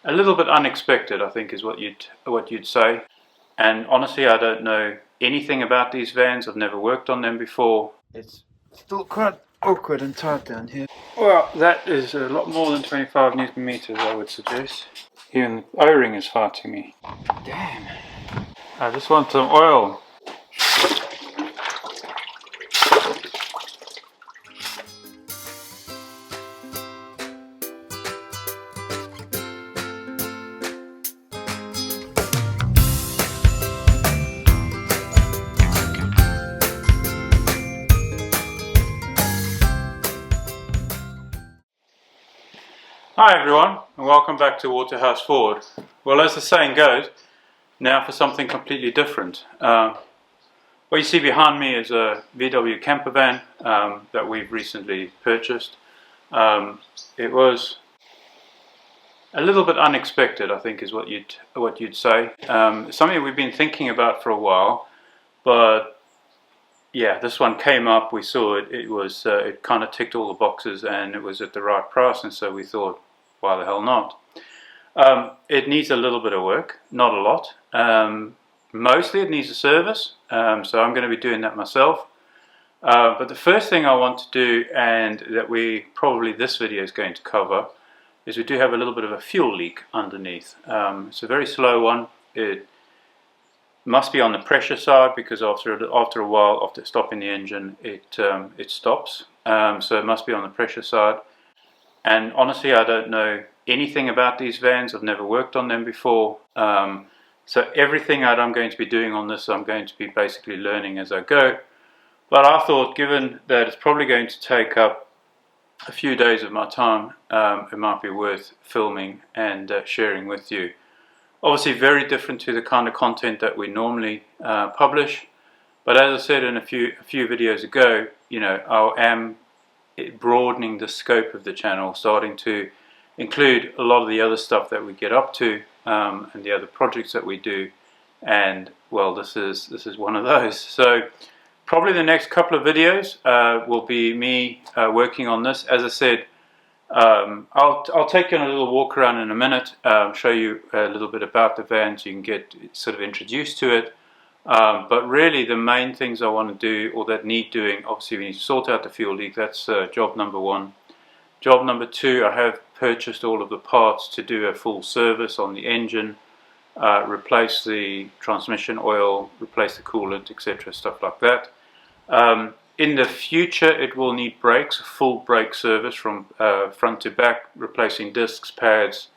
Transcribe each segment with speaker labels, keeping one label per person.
Speaker 1: a little bit unexpected, I think, is what you'd say. And honestly, I don't know anything about these vans. I've never worked on them before.
Speaker 2: It's still quite awkward and tight down here.
Speaker 1: Well, that is a lot more than 25 Newton meters, I would suggest. Even the O-ring is fighting me.
Speaker 2: Damn.
Speaker 1: I just want some oil. Hi everyone, and welcome back to Waterhouse Forde. Well, as the saying goes, now for something completely different. What you see behind me is a VW camper van that we've recently purchased. It was a little bit unexpected, I think, is what you'd say. Something we've been thinking about for a while, but yeah, this one came up. We saw it. It kind of ticked all the boxes, and it was at the right price, and so we thought, why the hell not? It needs a little bit of work, not a lot. Mostly it needs a service, so I'm going to be doing that myself. But the first thing I want to do, and that this video is going to cover, is we do have a little bit of a fuel leak underneath. It's a very slow one. It must be on the pressure side, because after a while, after stopping the engine, it stops. So it must be on the pressure side. And honestly, I don't know anything about these vans. I've never worked on them before. So everything that I'm going to be doing on this, I'm going to be basically learning as I go. But I thought, given that it's probably going to take up a few days of my time, it might be worth filming and sharing with you. Obviously very different to the kind of content that we normally publish. But as I said in a few videos ago, you know, I am broadening the scope of the channel, starting to include a lot of the other stuff that we get up to, and the other projects that we do. And well, this is one of those. So probably the next couple of videos will be me working on this. As I said, I'll take you on a little walk around in a minute, show you a little bit about the van so you can get sort of introduced to it. But really the main things I want to do, or that need doing, obviously we need to sort out the fuel leak. That's job number one. Job number two, I have purchased all of the parts to do a full service on the engine, replace the transmission oil, replace the coolant, etc., stuff like that. In the future it will need brakes, a full brake service from front to back, replacing discs, pads,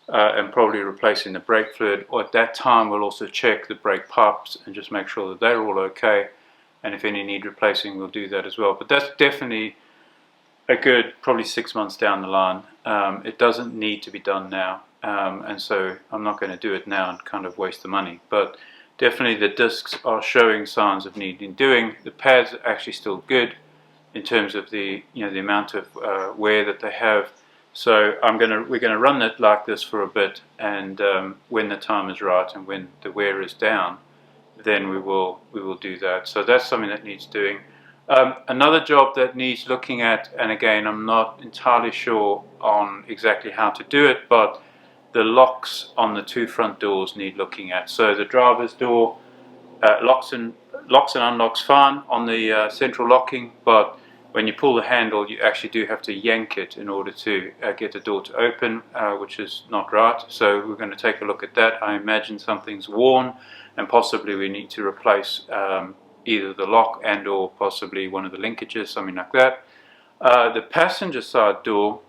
Speaker 1: and probably replacing the brake fluid. Or at that time we'll also check the brake pipes and just make sure that they're all okay, and if any need replacing we'll do that as well. But that's definitely a good probably 6 months down the line. It doesn't need to be done now, and so I'm not going to do it now and kind of waste the money. But definitely the discs are showing signs of needing doing. The pads are actually still good in terms of the amount of wear that they have. So we're gonna run it like this for a bit, and when the time is right and when the wear is down, then we will do that. So that's something that needs doing. Another job that needs looking at, and again I'm not entirely sure on exactly how to do it, but the locks on the two front doors need looking at. So the driver's door locks and unlocks fine on the central locking, but when you pull the handle you actually do have to yank it in order to get the door to open, which is not right. So we're going to take a look at that. I imagine something's worn, and possibly we need to replace either the lock and or possibly one of the linkages, something like that. The passenger side door,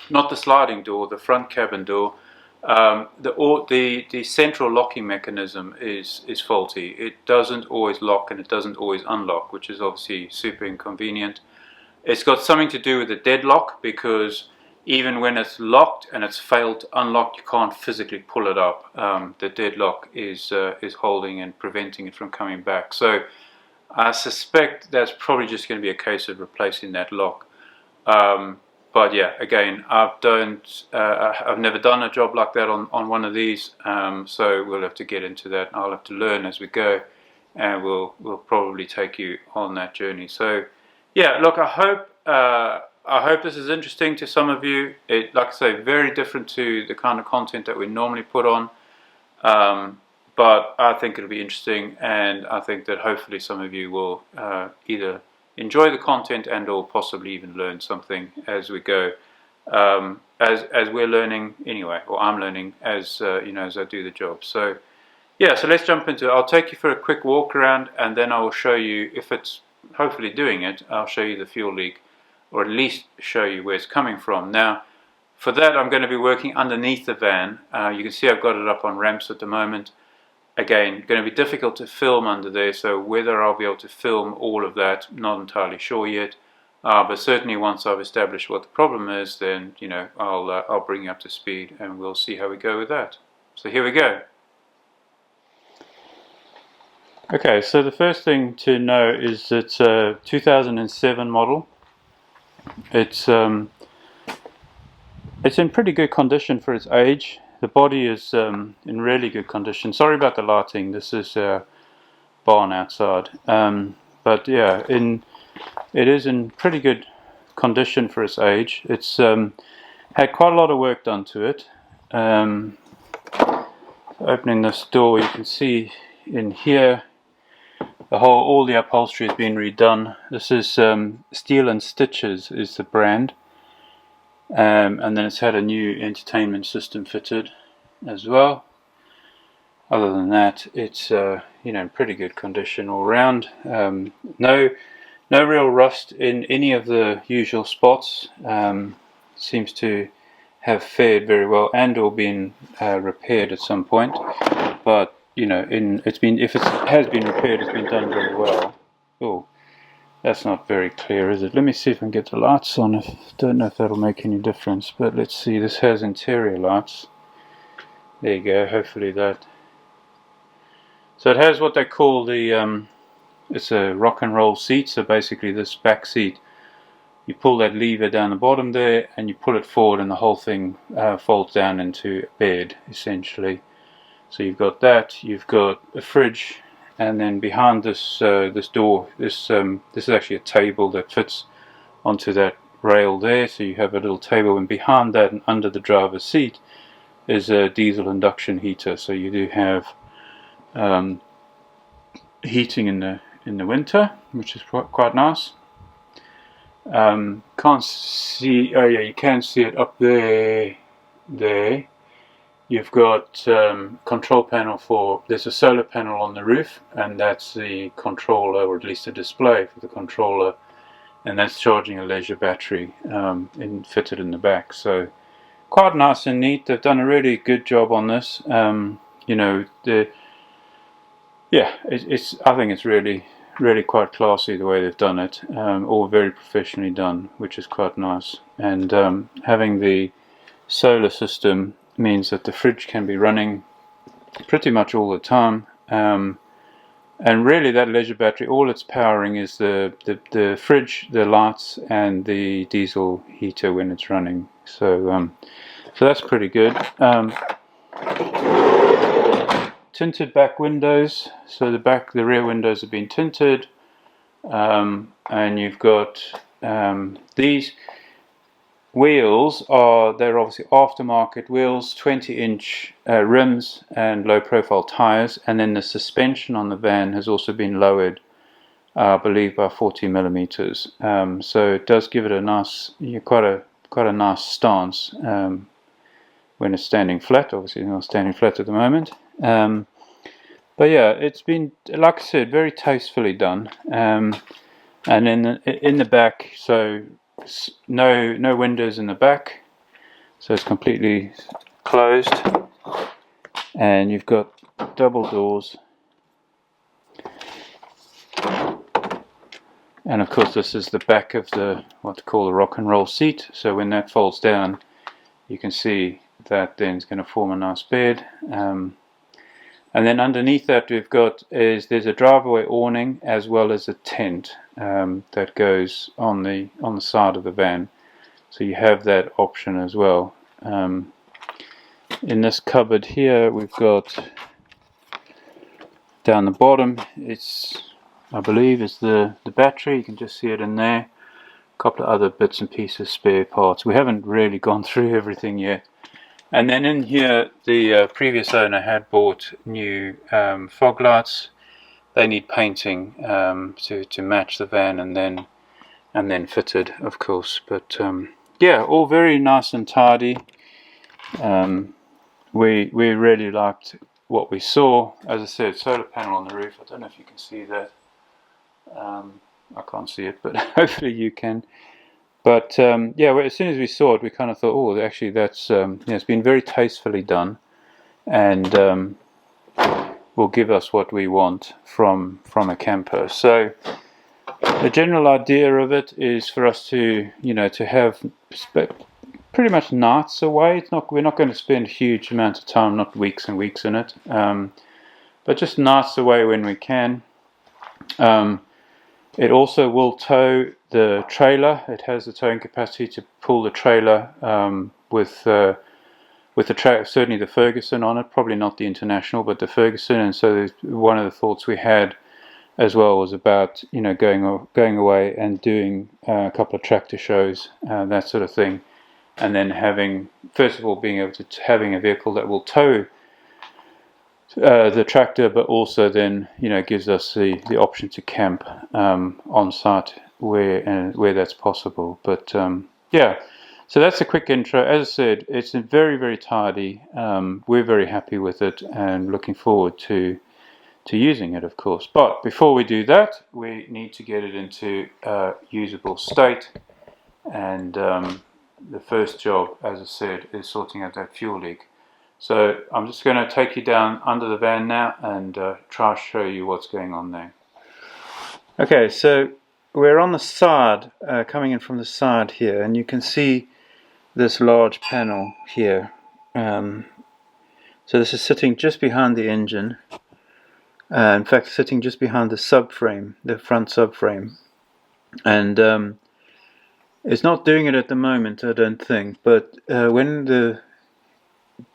Speaker 1: not the sliding door, the front cabin door, the central locking mechanism is faulty. It doesn't always lock and it doesn't always unlock, which is obviously super inconvenient. It's got something to do with the deadlock, because even when it's locked and it's failed to unlock, you can't physically pull it up. The deadlock is holding and preventing it from coming back. So I suspect that's probably just going to be a case of replacing that lock. But yeah, again, I've never done a job like that on one of these, so we'll have to get into that. I'll have to learn as we go, and we'll probably take you on that journey. So yeah, look, I I hope this is interesting to some of you. Like I say, very different to the kind of content that we normally put on. But I think it'll be interesting, and I think that hopefully some of you will either enjoy the content and or possibly even learn something as we go. As we're learning anyway, or I'm learning as as I do the job. So yeah, so let's jump into it. I'll take you for a quick walk around, and then I will show you, if it's hopefully doing it, I'll show you the fuel leak, or at least show you where it's coming from. Now, for that, I'm going to be working underneath the van. You can see I've got it up on ramps at the moment. Again, going to be difficult to film under there, so whether I'll be able to film all of that, not entirely sure yet. But certainly once I've established what the problem is, then I'll bring you up to speed, and we'll see how we go with that. So here we go. Okay, so the first thing to know is it's a 2007 model. It's in pretty good condition for its age. The body is in really good condition. Sorry about the lighting. This is a barn outside. But yeah, it is in pretty good condition for its age. It's had quite a lot of work done to it. Opening this door, you can see in here all the upholstery has been redone. This is Steel and Stitches is the brand. And then it's had a new entertainment system fitted as well. Other than that, it's in pretty good condition all round. No real rust in any of the usual spots. Seems to have fared very well and or been repaired at some point. But if it has been repaired, it's been done very well. Oh. That's not very clear, is it? Let me see if I can get the lights on. I don't know if that'll make any difference, but let's see. This has interior lights. There you go, hopefully that. So it has what they call the, it's a rock and roll seat. So basically this back seat, you pull that lever down the bottom there and you pull it forward and the whole thing folds down into a bed, essentially. So you've got that, you've got a fridge, and then behind this this door, this is actually a table that fits onto that rail there. So you have a little table, and behind that and under the driver's seat is a diesel induction heater. So you do have heating in the winter, which is quite nice. Can't see. Oh yeah, you can see it up there. There. You've got control panel there's a solar panel on the roof, and that's the controller, or at least a display for the controller, and that's charging a leisure battery fitted in the back. So quite nice and neat. They've done a really good job on this. I think it's really quite classy the way they've done it, all very professionally done, which is quite nice. And having the solar system means that the fridge can be running pretty much all the time, and really that leisure battery, all it's powering is the fridge, the lights, and the diesel heater when it's running. So that's pretty good. Tinted back windows, so the rear windows have been tinted, and you've got these wheels they're obviously aftermarket wheels, 20-inch rims and low profile tires, and then the suspension on the van has also been lowered, I believe by 40 millimeters. So it does give it a nice, quite a nice stance when it's standing flat. Obviously it's not standing flat at the moment. But yeah, it's been, like I said, very tastefully done. And in the back, so no windows in the back, so it's completely closed, and you've got double doors, and of course this is the back of what they call the rock and roll seat. So when that folds down, you can see that then it's going to form a nice bed. And then underneath that there's a driveway awning as well as a tent that goes on the side of the van. So you have that option as well. In this cupboard here, we've got down the bottom, I believe is the battery. You can just see it in there. couple of other bits and pieces, spare parts. We haven't really gone through everything yet. And then in here, the previous owner had bought new fog lights. They need painting to match the van, and then fitted, of course. But yeah, all very nice and tidy. We really liked what we saw. As I said, solar panel on the roof. I don't know if you can see that. I can't see it, but hopefully you can. But yeah, as soon as we saw it, we kind of thought, oh, actually, that's it's been very tastefully done, and will give us what we want from a camper. So the general idea of it is for us to to have pretty much nights away. We're not going to spend a huge amount of time, not weeks and weeks in it, but just nights away when we can. It also will tow the trailer. It has the towing capacity to pull the trailer with the certainly the Ferguson on it, probably not the International, but the Ferguson. And so one of the thoughts we had as well was about going away and doing a couple of tractor shows, that sort of thing, and then having, first of all, being able to having a vehicle that will tow the tractor, but also then gives us the option to camp on site where that's possible. But yeah, so that's a quick intro. As I said, it's very, very tidy. We're very happy with it and looking forward to using it, of course. But before we do that, we need to get it into a usable state, and the first job, as I said, is sorting out that fuel leak. So I'm just going to take you down under the van now and try to show you what's going on there. Okay, so we're on the side, coming in from the side here, and you can see this large panel here. So this is sitting just behind the engine. In fact, sitting just behind the subframe, the front subframe. And it's not doing it at the moment, I don't think, but when the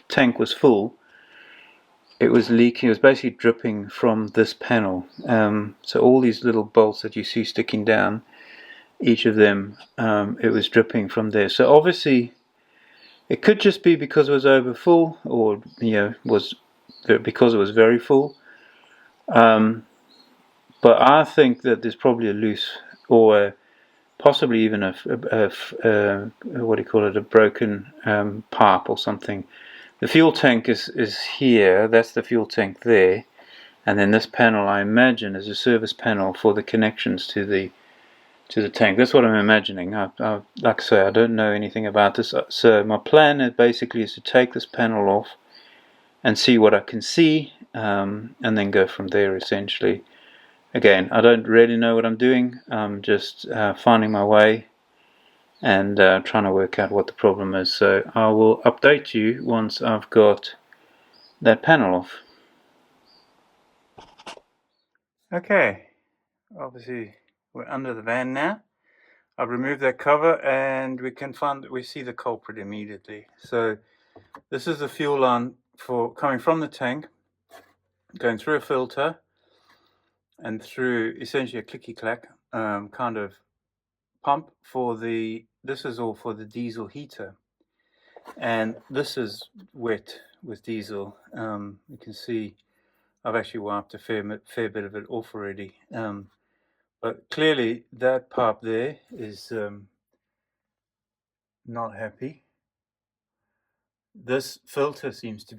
Speaker 1: tank was full, it was leaking. It was basically dripping from this panel. So all these little bolts that you see sticking down, each of them, it was dripping from there. So obviously it could just be because it was over full, or was because it was very full. But I think that there's probably a loose, or possibly even a what do you call it, a broken pipe or something. The fuel tank is here. That's the fuel tank there, and then this panel, I imagine, is a service panel for the connections to the tank. That's what I'm imagining. Like I say, I don't know anything about this. So my plan is basically to take this panel off and see what I can see, and then go from there. Essentially, again, I don't really know what I'm doing. I'm just finding my way and trying to work out what the problem is. So I will update you once I've got that panel off. Okay, obviously we're under the van now. I've removed that cover, and we see the culprit immediately. So this is the fuel line coming from the tank, going through a filter and through essentially a clicky clack kind of pump this is all for the diesel heater, and this is wet with diesel. You can see I've actually wiped a fair bit of it off already, but clearly that pipe there is not happy. This filter seems to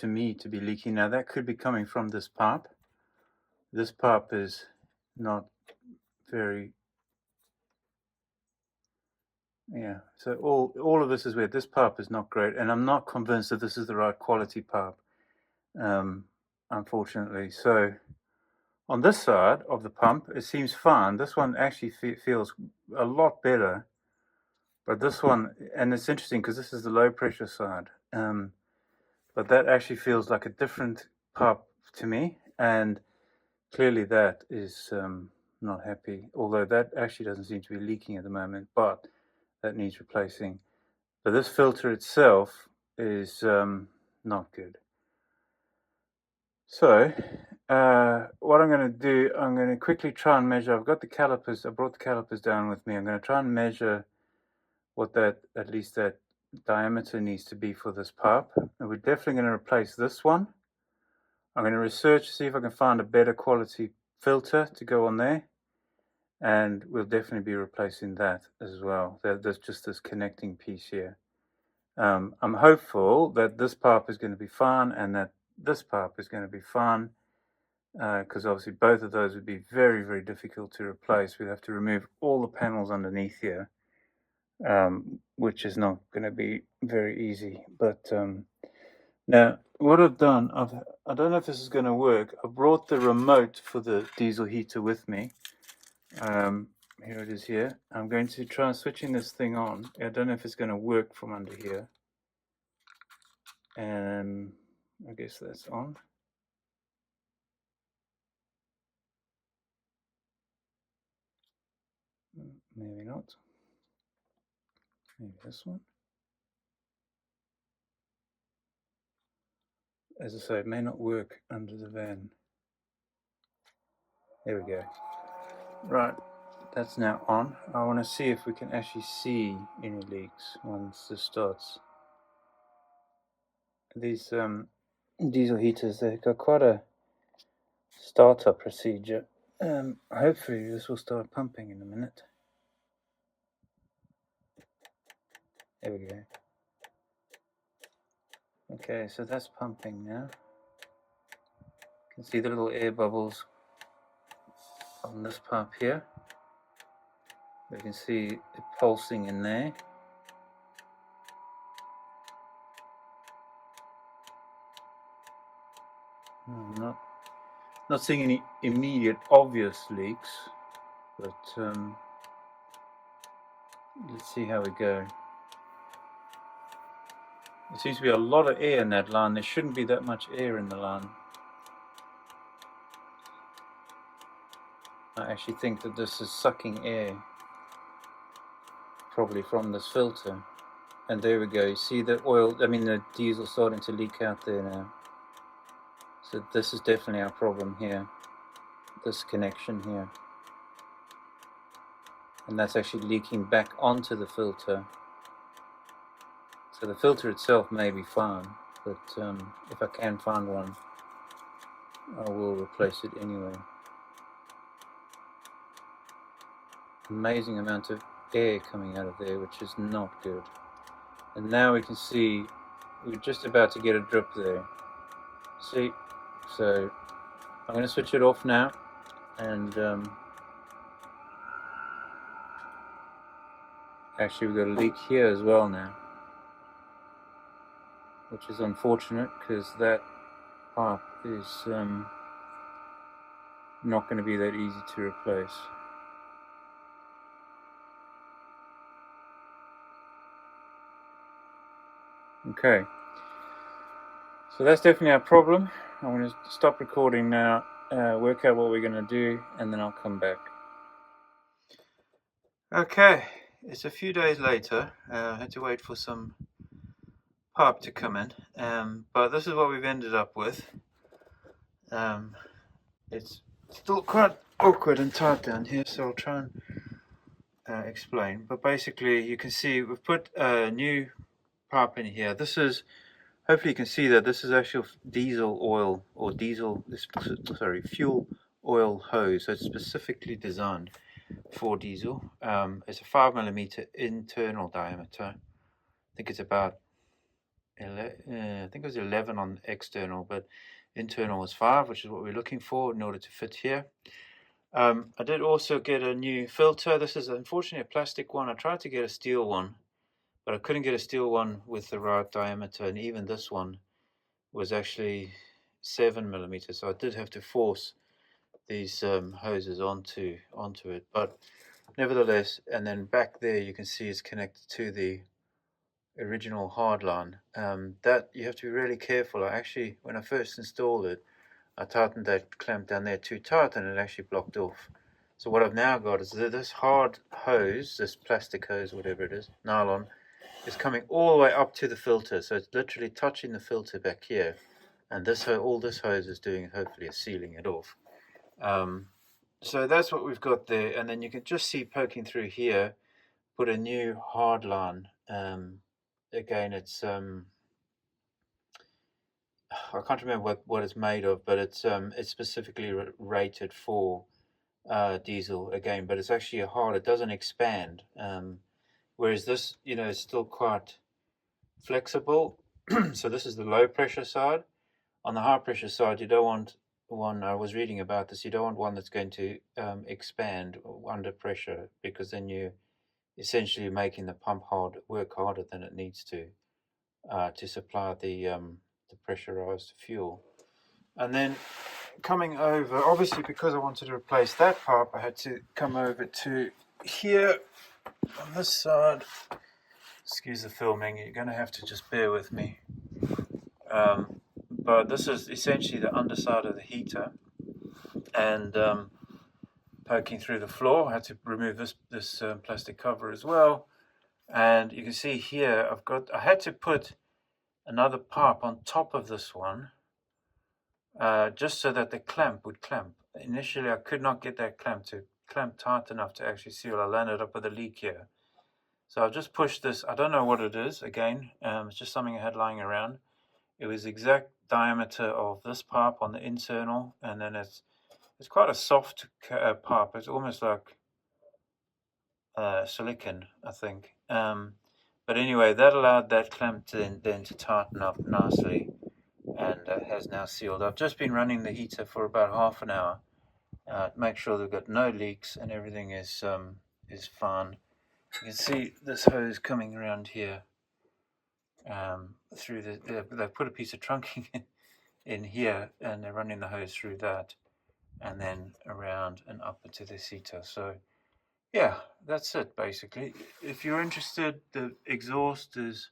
Speaker 1: me to be leaking. Now that could be coming from this pipe. This pipe is not very, so all of this is weird. This pipe is not great, and I'm not convinced that this is the right quality pipe, unfortunately. So on this side of the pump, it seems fine. This one actually feels a lot better, but this one, and it's interesting because this is the low pressure side, but that actually feels like a different pipe to me, and clearly that is not happy, although that actually doesn't seem to be leaking at the moment, but that needs replacing. But this filter itself is not good. So what I'm going to do, I'm going to quickly try and measure. I've got the calipers. I brought the calipers down with me. I'm going to try and measure what that, at least that diameter needs to be for this pipe. And we're definitely going to replace this one. I'm going to research, see if I can find a better quality filter to go on there. And we'll definitely be replacing that as well. There's just this connecting piece here. I'm hopeful that this pipe is going to be fine and that this pipe is going to be fine, because obviously both of those would be very, very difficult to replace. We'd have to remove all the panels underneath here, which is not going to be very easy. But now what I've done, I don't know if this is going to work. I brought the remote for the diesel heater with me. Here it is here. I'm going to try switching this thing on. I don't know if it's going to work from under here. And I guess that's on. Maybe not. Maybe this one. As I say, it may not work under the van. There we go. Right, that's now on. I want to see if we can actually see any leaks once this starts. These diesel heaters, they've got quite a startup procedure. Hopefully this will start pumping in a minute. There we go. Okay, so that's pumping now. You can see the little air bubbles on this pipe here. You can see it pulsing in there. Not seeing any immediate obvious leaks, but let's see how we go. There seems to be a lot of air in that line. There shouldn't be that much air in the line. I actually think that this is sucking air, probably from this filter. And there we go. You see the oil, the diesel starting to leak out there now. So this is definitely our problem here, this connection here. And that's actually leaking back onto the filter. So the filter itself may be fine, but if I can find one, I will replace it anyway. Amazing amount of air coming out of there, which is not good. And now we can see we're just about to get a drip there. See? So I'm going to switch it off now, and actually we've got a leak here as well now, which is unfortunate because that pipe is not going to be that easy to replace. Okay, so that's definitely our problem. I'm going to stop recording now, work out what we're going to do, and then I'll come back. Okay, it's a few days later. I had to wait for some pipe to come in, but this is what we've ended up with. It's still quite awkward and tight down here, so I'll try and explain. But basically, you can see we've put a new pipe in here. This is, hopefully you can see that this is actual diesel oil, or fuel oil hose. So it's specifically designed for diesel. It's a 5mm internal diameter. I think it's about I think it was 11 on external, but internal was 5, which is what we're looking for in order to fit here. I did also get a new filter. This is unfortunately a plastic one. I tried to get a steel one, but I couldn't get a steel one with the right diameter, and even this one was actually 7mm, so I did have to force these hoses onto it. But nevertheless, and then back there you can see it's connected to the original hardline. That you have to be really careful. When I first installed it, I tightened that clamp down there too tight and it actually blocked off. So what I've now got is this hard hose, this plastic hose, whatever it is, nylon, is coming all the way up to the filter. So it's literally touching the filter back here.
Speaker 2: and this all this hose is doing hopefully is sealing it off. So that's what we've got there, and then you can just see poking through here, put a new hard line. Again, it's I can't remember what it's made of, but it's specifically rated for diesel again, but it's actually hard. It doesn't expand, whereas this, is still quite flexible. So this is the low pressure side. On the high pressure side, you don't want one. I was reading about this. You don't want one that's going to expand under pressure, because then you're essentially making the pump work harder than it needs to supply the pressurized fuel. And then coming over, obviously because I wanted to replace that pipe, I had to come over to here on this side. Excuse the filming, you're going to have to just bear with me. But this is essentially the underside of the heater, and poking through the floor. I had to remove this plastic cover as well, and you can see here I had to put another pipe on top of this one, just so that the clamp would clamp. Initially I could not get that clamp to clamp tight enough to actually seal. I landed up with a leak here, so I've just pushed this. I don't know what it is, again, it's just something I had lying around. It was the exact diameter of this pipe on the internal, and then it's quite a soft pipe. It's almost like silicon, I think. But anyway, that allowed that clamp then to tighten up nicely, and has now sealed. I've just been running the heater for about half an hour to make sure they've got no leaks and everything is fine. You can see this hose coming around here through they've put a piece of trunking in here, and they're running the hose through that and then around and up into this heater. So yeah, that's it basically. If you're interested, the exhaust is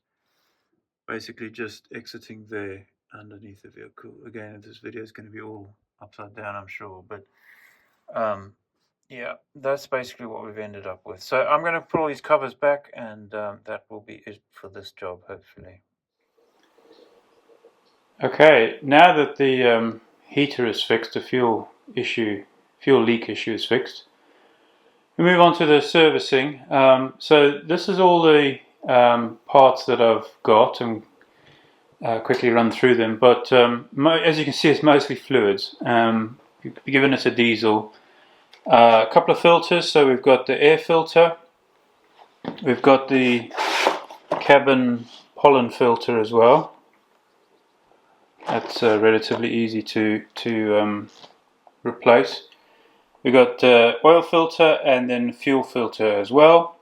Speaker 2: basically just exiting there underneath the vehicle. Again, this video is going to be all upside down, I'm sure, but yeah, that's basically what we've ended up with. So I'm going to put all these covers back, and that will be it for this job, hopefully.
Speaker 1: Okay, now that the heater is fixed, the fuel leak issue is fixed, we move on to the servicing. So this is all the parts that I've got, and quickly run through them. But as you can see, it's mostly fluids. Given it's a diesel, a couple of filters. So we've got the air filter, we've got the cabin pollen filter as well. That's relatively easy to replace. We've got oil filter and then fuel filter as well.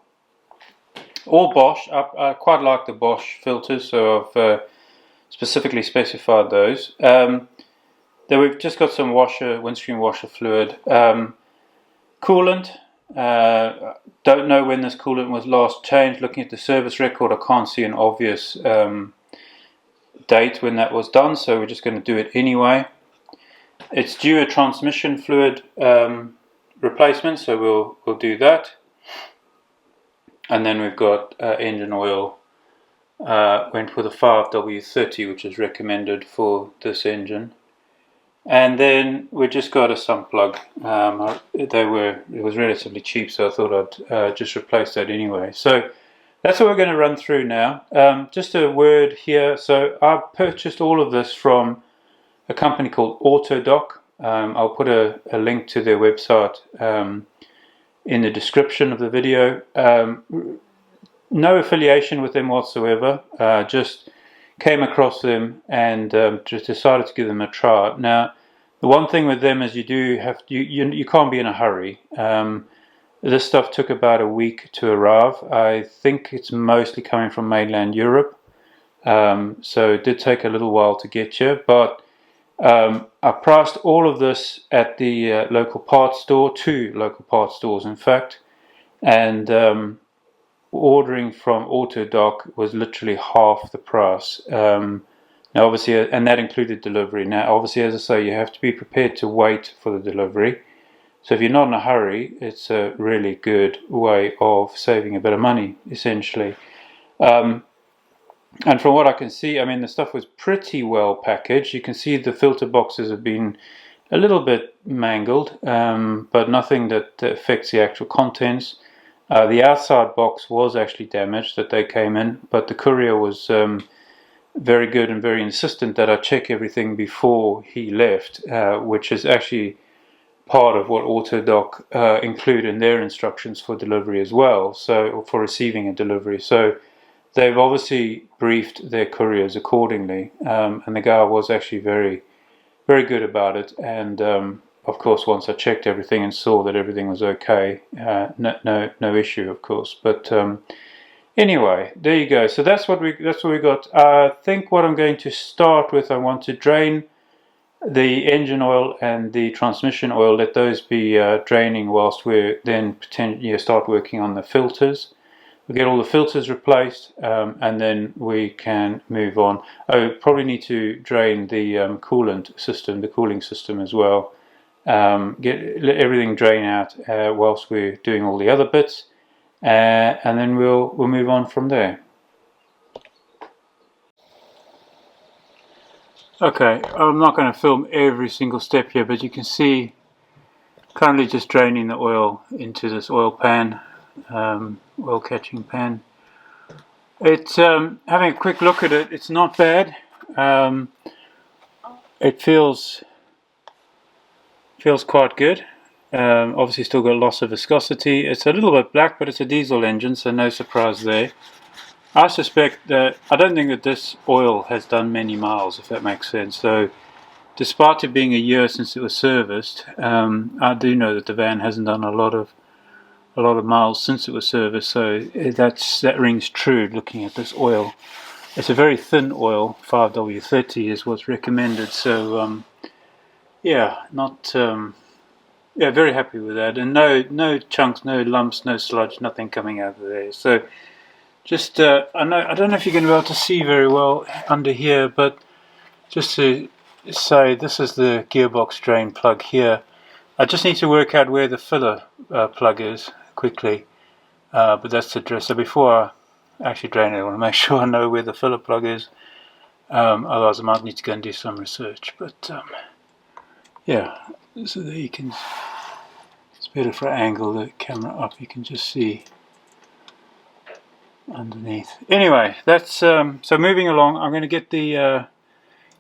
Speaker 1: All Bosch. I quite like the Bosch filters, so I've specifically specified those. Then we've just got some windscreen washer fluid. Coolant. Don't know when this coolant was last changed. Looking at the service record, I can't see an obvious date when that was done, so we're just going to do it anyway. It's due a transmission fluid replacement, so we'll do that. And then we've got engine oil. Went for the 5W30, which is recommended for this engine. And then we just got a sump plug. It was relatively cheap, so I thought I'd just replace that anyway. So that's what we're going to run through now. Just a word here. So I purchased all of this from a company called Autodoc. I'll put a link to their website in the description of the video. No affiliation with them whatsoever. Just came across them and just decided to give them a try. Now, the one thing with them is you can't be in a hurry. This stuff took about a week to arrive. I think it's mostly coming from mainland Europe, so it did take a little while to get here. But I priced all of this at the local parts store, 2 local parts stores in fact, and ordering from Autodoc was literally half the price. Now obviously, and that included delivery. Now obviously, as I say, you have to be prepared to wait for the delivery. So if you're not in a hurry, it's a really good way of saving a bit of money, essentially. And from what I can see, I mean, the stuff was pretty well packaged. You can see the filter boxes have been a little bit mangled, but nothing that affects the actual contents. The outside box was actually damaged that they came in, but the courier was very good and very insistent that I check everything before he left, which is actually part of what Autodoc include in their instructions for delivery as well, so for receiving a delivery. So they've obviously briefed their couriers accordingly, and the guy was actually very, very good about it. And of course, once I checked everything and saw that everything was okay, no issue, of course. But anyway, there you go. So that's what we got. I think what I'm going to start with, I want to drain the engine oil and the transmission oil. Let those be draining whilst we're then potentially start working on the filters. We'll get all the filters replaced, and then we can move on. Oh, probably need to drain the coolant system, the cooling system as well. Let everything drain out whilst we're doing all the other bits, and then we'll move on from there. Okay, I'm not going to film every single step here, but you can see currently just draining the oil into this oil pan, oil catching pan. It's having a quick look at it. It's not bad. It feels quite good. Obviously, still got loss of viscosity. It's a little bit black, but it's a diesel engine, so no surprise there. I suspect that I don't think that this oil has done many miles, if that makes sense. So, despite it being a year since it was serviced, I do know that the van hasn't done a lot of miles since it was serviced. So that rings true. Looking at this oil, it's a very thin oil. 5W30 is what's recommended. So yeah, very happy with that, and no chunks, no lumps, no sludge, nothing coming out of there. So. Just, I don't know if you're going to be able to see very well under here, but just to say, this is the gearbox drain plug here. I just need to work out where the filler plug is quickly, but that's the address. So before I actually drain it, I want to make sure I know where the filler plug is. Otherwise, I might need to go and do some research. But yeah, so there you can. It's better if I angle the camera up. You can just see underneath. Anyway, that's so moving along. I'm going to get the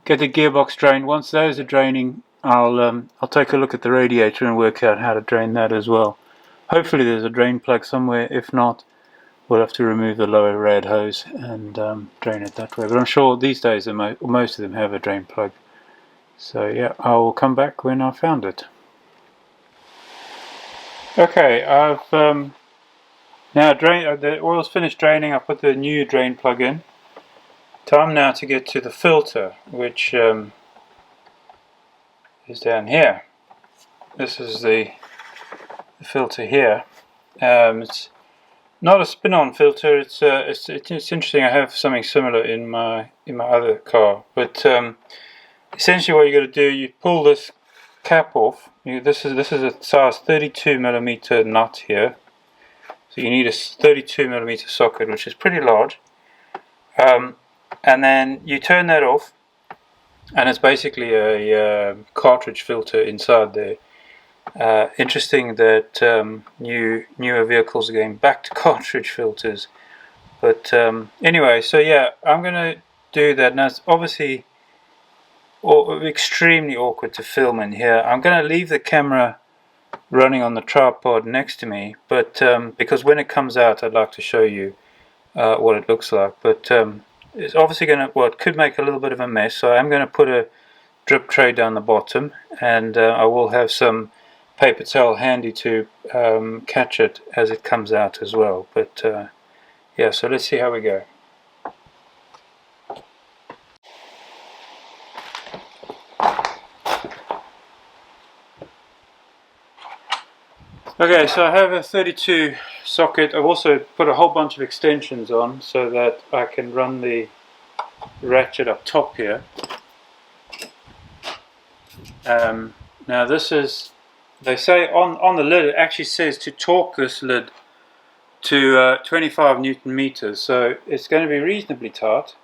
Speaker 1: gearbox drained. Once those are draining, I'll take a look at the radiator and work out how to drain that as well. Hopefully there's a drain plug somewhere. If not, we'll have to remove the lower rad hose and drain it that way. But I'm sure these days most of them have a drain plug. So yeah, I will come back when I've found it. Okay, I've now the oil's finished draining. I put the new drain plug in. Time now to get to the filter, which is down here. This is the filter here. It's not a spin-on filter. It's interesting. I have something similar in my other car, but essentially what you got to do, you pull this cap off. This is a size 32mm nut here. So you need a 32mm socket, which is pretty large, and then you turn that off, and it's basically a cartridge filter inside there. Interesting that newer vehicles are going back to cartridge filters, but anyway, so yeah, I'm going to do that. Now it's obviously extremely awkward to film in here. I'm going to leave the camera running on the tripod next to me, but because when it comes out I'd like to show you what it looks like. But it's obviously it could make a little bit of a mess, so I'm going to put a drip tray down the bottom, and I will have some paper towel handy to catch it as it comes out as well. But yeah, so let's see how we go. Okay, so I have a 32 socket. I've also put a whole bunch of extensions on so that I can run the ratchet up top here. Now this is, they say on the lid, it actually says to torque this lid to 25 Newton meters, so it's going to be reasonably tight.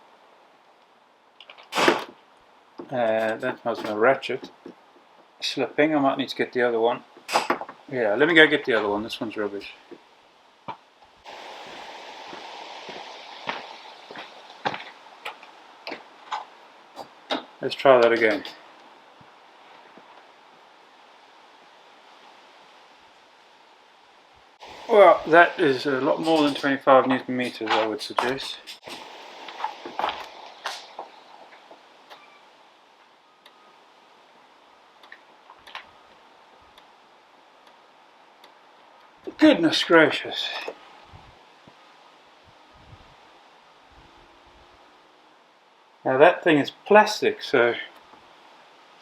Speaker 1: That was my ratchet. Slipping, I might need to get the other one. Yeah, let me go get the other one, this one's rubbish. Let's try that again. Well, that is a lot more than 25 Newton meters, I would suggest. Goodness gracious. Now that thing is plastic, so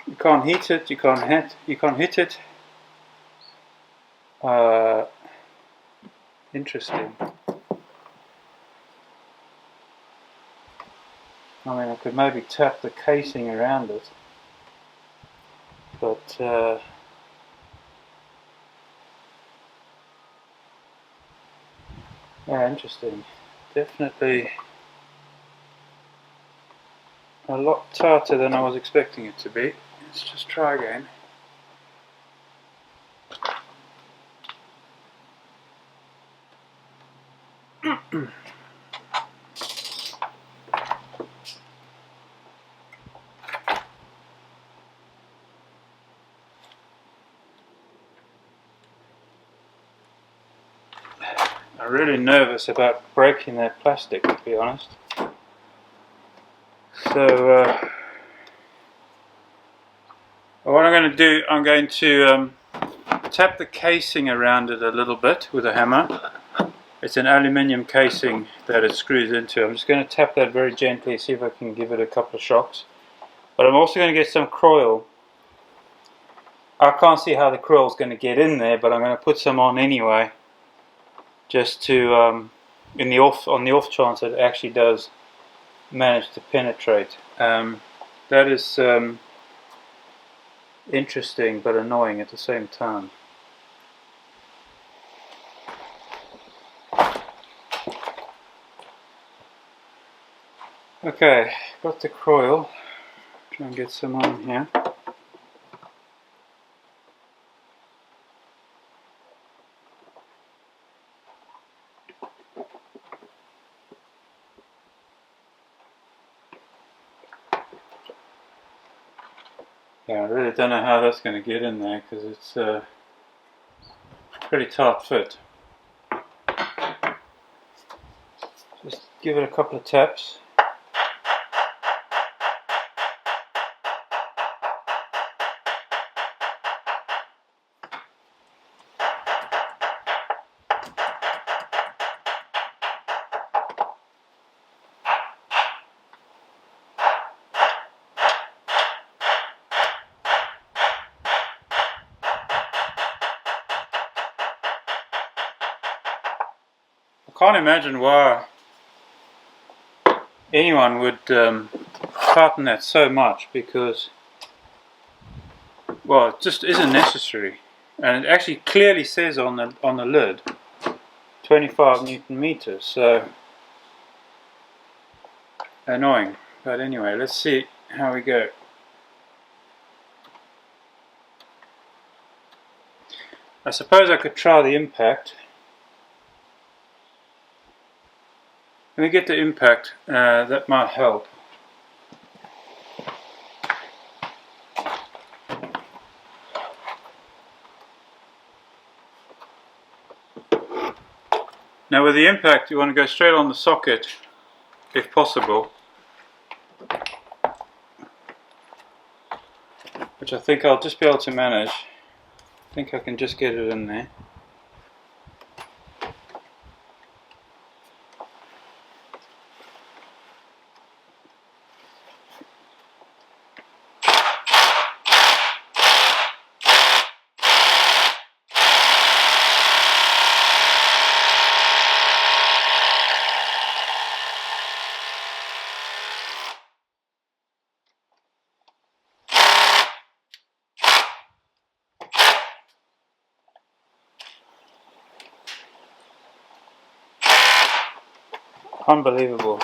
Speaker 1: you can't heat it, you can't hit it. Interesting. I mean, I could maybe tap the casing around it, but yeah, interesting. Definitely a lot tighter than I was expecting it to be. Let's just try again. I'm really nervous about breaking that plastic, to be honest. So what I'm going to do, I'm going to tap the casing around it a little bit with a hammer. It's an aluminium casing that it screws into. I'm just going to tap that very gently, see if I can give it a couple of shocks. But I'm also going to get some coil. I can't see how the coil is going to get in there, but I'm going to put some on anyway, just to on the off chance that it actually does manage to penetrate. That is interesting but annoying at the same time. Okay, got the coil. Try and get some on here. Yeah, I really don't know how that's going to get in there because it's a pretty tight fit. Just give it a couple of taps. I can't imagine why anyone would tighten that so much, because, well, it just isn't necessary. And it actually clearly says on the lid 25 Newton meters, so annoying. But anyway, let's see how we go. I suppose I could try the impact. Let me get the impact, that might help. Now with the impact, you want to go straight on the socket, if possible. Which I think I'll just be able to manage. I think I can just get it in there. Unbelievable.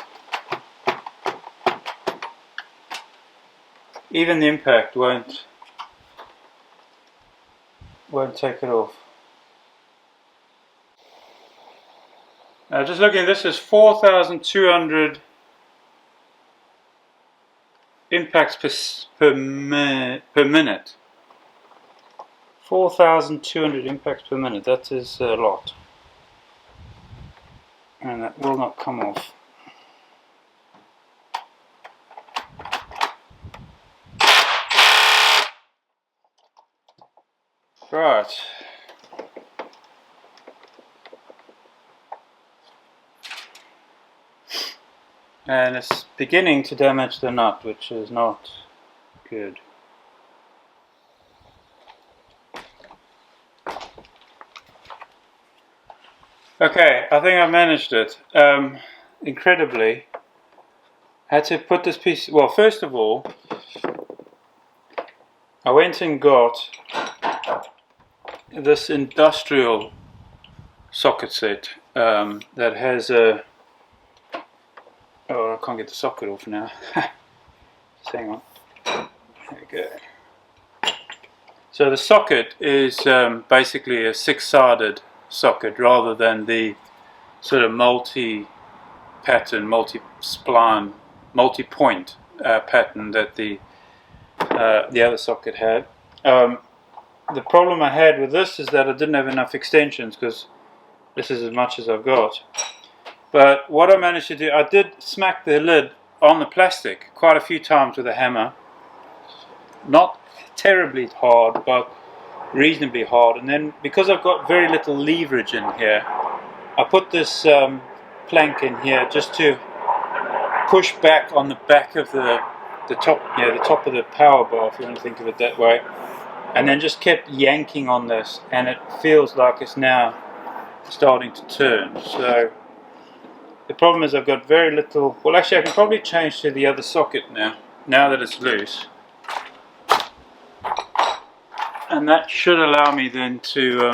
Speaker 1: even the impact won't take it off. Now just looking, this is 4,200 impacts per minute. 4,200 impacts per minute, that is a lot. And that will not come off. Right. And it's beginning to damage the nut, which is not good. Okay, I think I managed it. Incredibly, I had to put this piece. Well, first of all, I went and got this industrial socket set that has a. Oh, I can't get the socket off now. Just hang on. There we go. So the socket is basically a six-sided socket rather than the sort of multi-pattern, multi-spline, multi-point pattern that the other socket had. The problem I had with this is that I didn't have enough extensions because this is as much as I've got. But what I managed to do, I did smack the lid on the plastic quite a few times with a hammer. Not terribly hard, but reasonably hard. And then because I've got very little leverage in here, I put this plank in here just to push back on the back of the top, the top of the power bar, if you want to think of it that way. And then just kept yanking on this, and it feels like it's now starting to turn. So the problem is I've got very little. Well, actually, I can probably change to the other socket now that it's loose. And that should allow me then to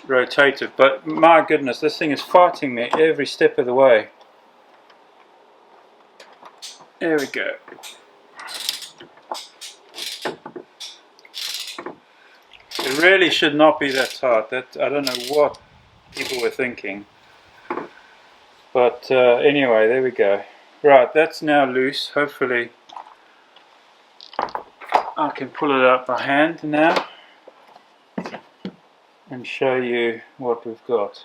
Speaker 1: rotate it. But my goodness, this thing is fighting me every step of the way. There we go. It really should not be that tight. That I don't know what people were thinking. But anyway, there we go. Right, that's now loose. Hopefully I can pull it out by hand now and show you what we've got.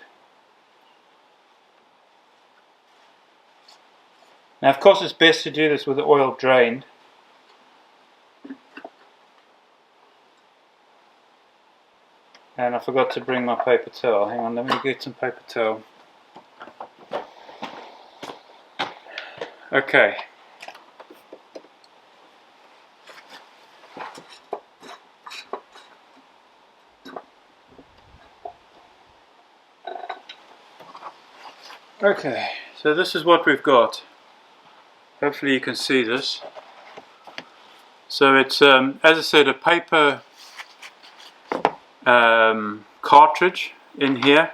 Speaker 1: Now, of course, it's best to do this with the oil drained. And I forgot to bring my paper towel. Hang on, let me get some paper towel. Okay. Okay, so this is what we've got. Hopefully you can see this. So it's, as I said, a paper cartridge in here,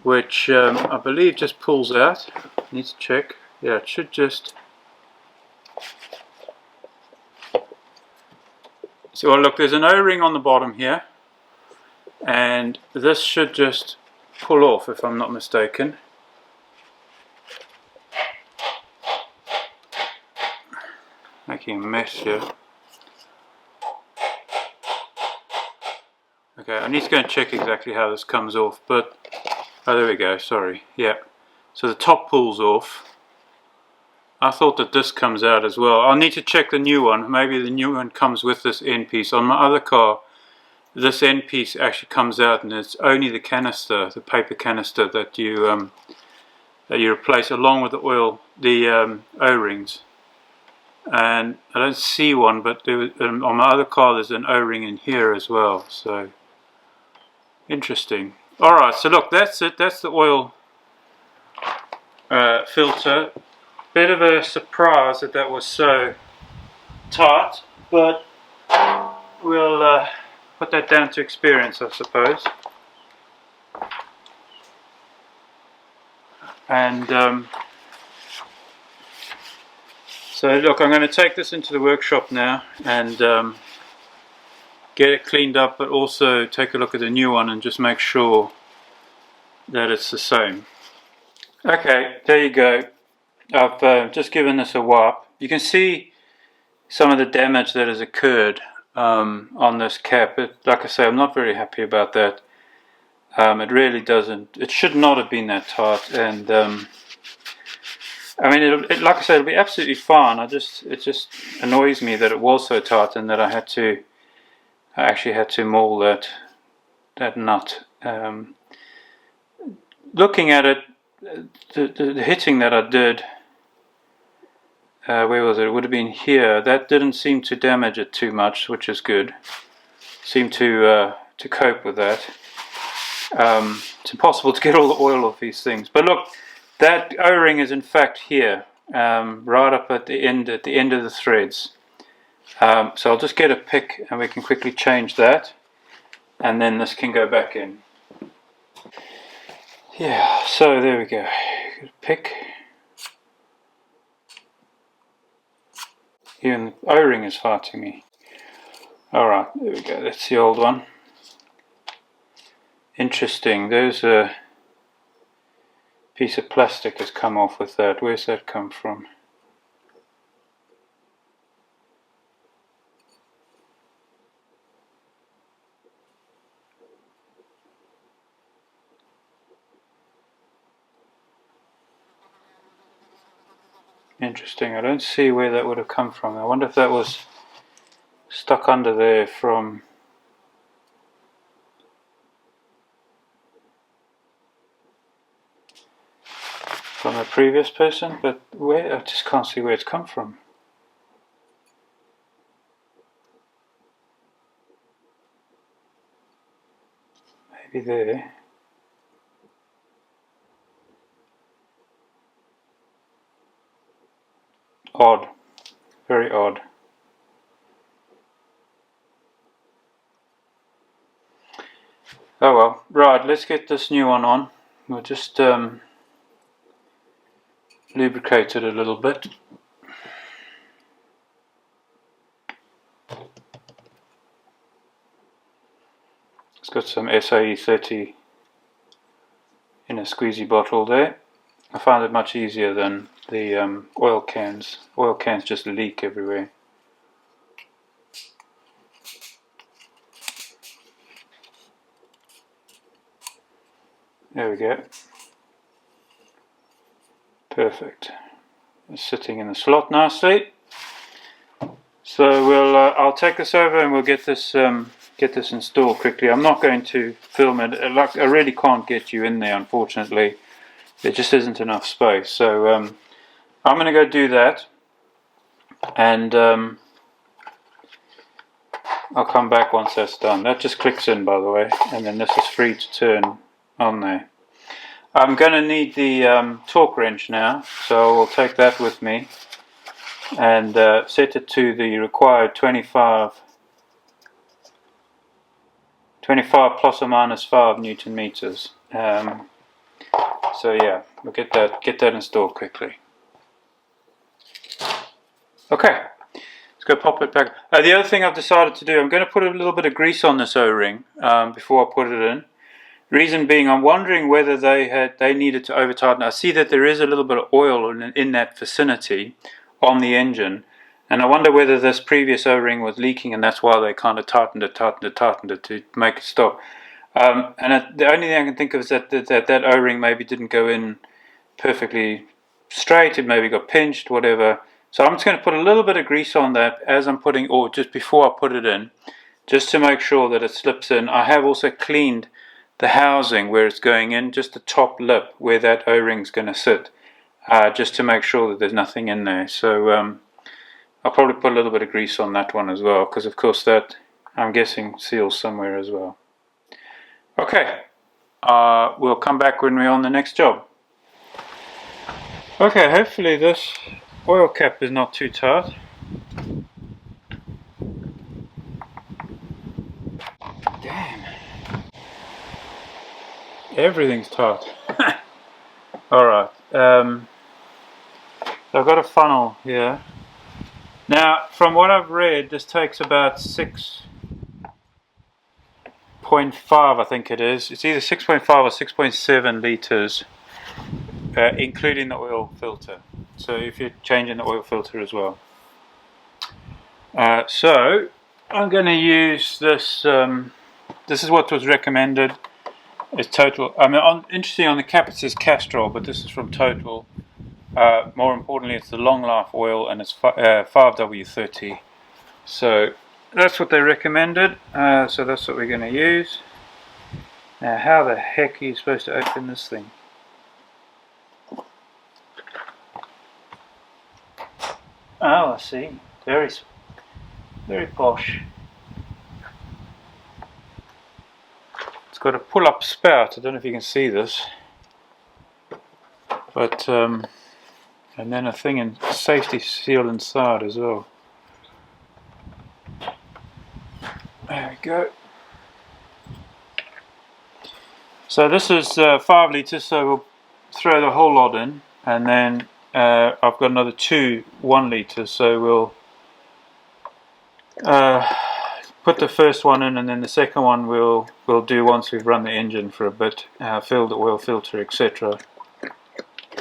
Speaker 1: which I believe just pulls out. Need to check. Yeah, it should just. So well, look, there's an O-ring on the bottom here, and this should just pull off, if I'm not mistaken. Making a mess here. Okay, I need to go and check exactly how this comes off, but oh, there we go, sorry. Yeah, so the top pulls off. I thought that this comes out as well. I'll need to check the new one. Maybe the new one comes with this end piece. On my other car, this end piece actually comes out, and it's only the canister, the paper canister, that you replace along with the oil, the O-rings. And I don't see one, but there was, on my other car there's an O-ring in here as well. So interesting. All right, so look, that's it. That's the oil filter. Bit of a surprise that was so tight, but we'll put that down to experience, I suppose. So So look, I'm going to take this into the workshop now and get it cleaned up, but also take a look at the new one and just make sure that it's the same. Okay, there you go. I've just given this a wipe. You can see some of the damage that has occurred on this cap. Like I say, I'm not very happy about that. It really doesn't. It should not have been that tight, and I mean, like I said, it'll be absolutely fine. It just annoys me that it was so tight and that I actually had to maul that nut. Looking at it, the hitting that I did, where was it? It would have been here. That didn't seem to damage it too much, which is good. Seemed to cope with that. It's impossible to get all the oil off these things. But look, that O-ring is in fact here, right up at the end of the threads. So I'll just get a pick and we can quickly change that, and then this can go back in. Yeah, so there we go. Pick. Even the O-ring is fighting me. Alright, there we go. That's the old one. Interesting. There's a piece of plastic has come off with that. Where's that come from? Interesting. I don't see where that would have come from. I wonder if that was stuck under there from a previous person, but where, I just can't see where it's come from. Maybe there. Odd. Very odd. Oh well. Right, let's get this new one on. We'll just lubricate it a little bit. It's got some SAE 30 in a squeezy bottle there. I find it much easier than the oil cans. Oil cans just leak everywhere. There we go. Perfect. It's sitting in the slot nicely. So I'll take this over and we'll get this installed quickly. I'm not going to film it. Like, I really can't get you in there, unfortunately. There just isn't enough space. So I'm going to go do that, and I'll come back once that's done. That just clicks in, by the way, and then this is free to turn on there. I'm going to need the torque wrench now, so I'll take that with me and set it to the required 25 plus or minus 5 Newton meters. So yeah, we'll get that installed quickly. Okay, let's go pop it back. The other thing I've decided to do, I'm going to put a little bit of grease on this O-ring before I put it in. Reason being, I'm wondering whether they needed to over tighten. I see that there is a little bit of oil in that vicinity on the engine, and I wonder whether this previous O-ring was leaking, and that's why they kind of tightened it to make it stop. And the only thing I can think of is that O-ring maybe didn't go in perfectly straight. It maybe got pinched, whatever. So I'm just going to put a little bit of grease on that as I'm putting, or just before I put it in, just to make sure that it slips in. I have also cleaned the housing where it's going in, just the top lip where that O-ring's going to sit, just to make sure that there's nothing in there. So I'll probably put a little bit of grease on that one as well, because of course that, I'm guessing, seals somewhere as well. Okay, we'll come back when we're on the next job. Okay, hopefully this oil cap is not too tight. Damn. Everything's tight. Alright, so I've got a funnel here. Now, from what I've read, this takes about 6.5, I think it is. It's either 6.5 or 6.7 litres, including the oil filter. So if you're changing the oil filter as well. So I'm going to use this. This is what was recommended. It's Total. I mean, interesting on the cap it says Castrol, but this is from Total. More importantly, it's the long life oil, and it's 5W30. So that's what they recommended. So that's what we're going to use. Now, how the heck are you supposed to open this thing? Oh, I see. Very posh. It's got a pull-up spout. I don't know if you can see this, but and then a thing in safety seal inside as well. There we go. So this is 5 litres, so we'll throw the whole lot in, and then I've got another 2 1 litres, so we'll put the first one in, and then the second one we'll do once we've run the engine for a bit, fill the oil filter, etc.,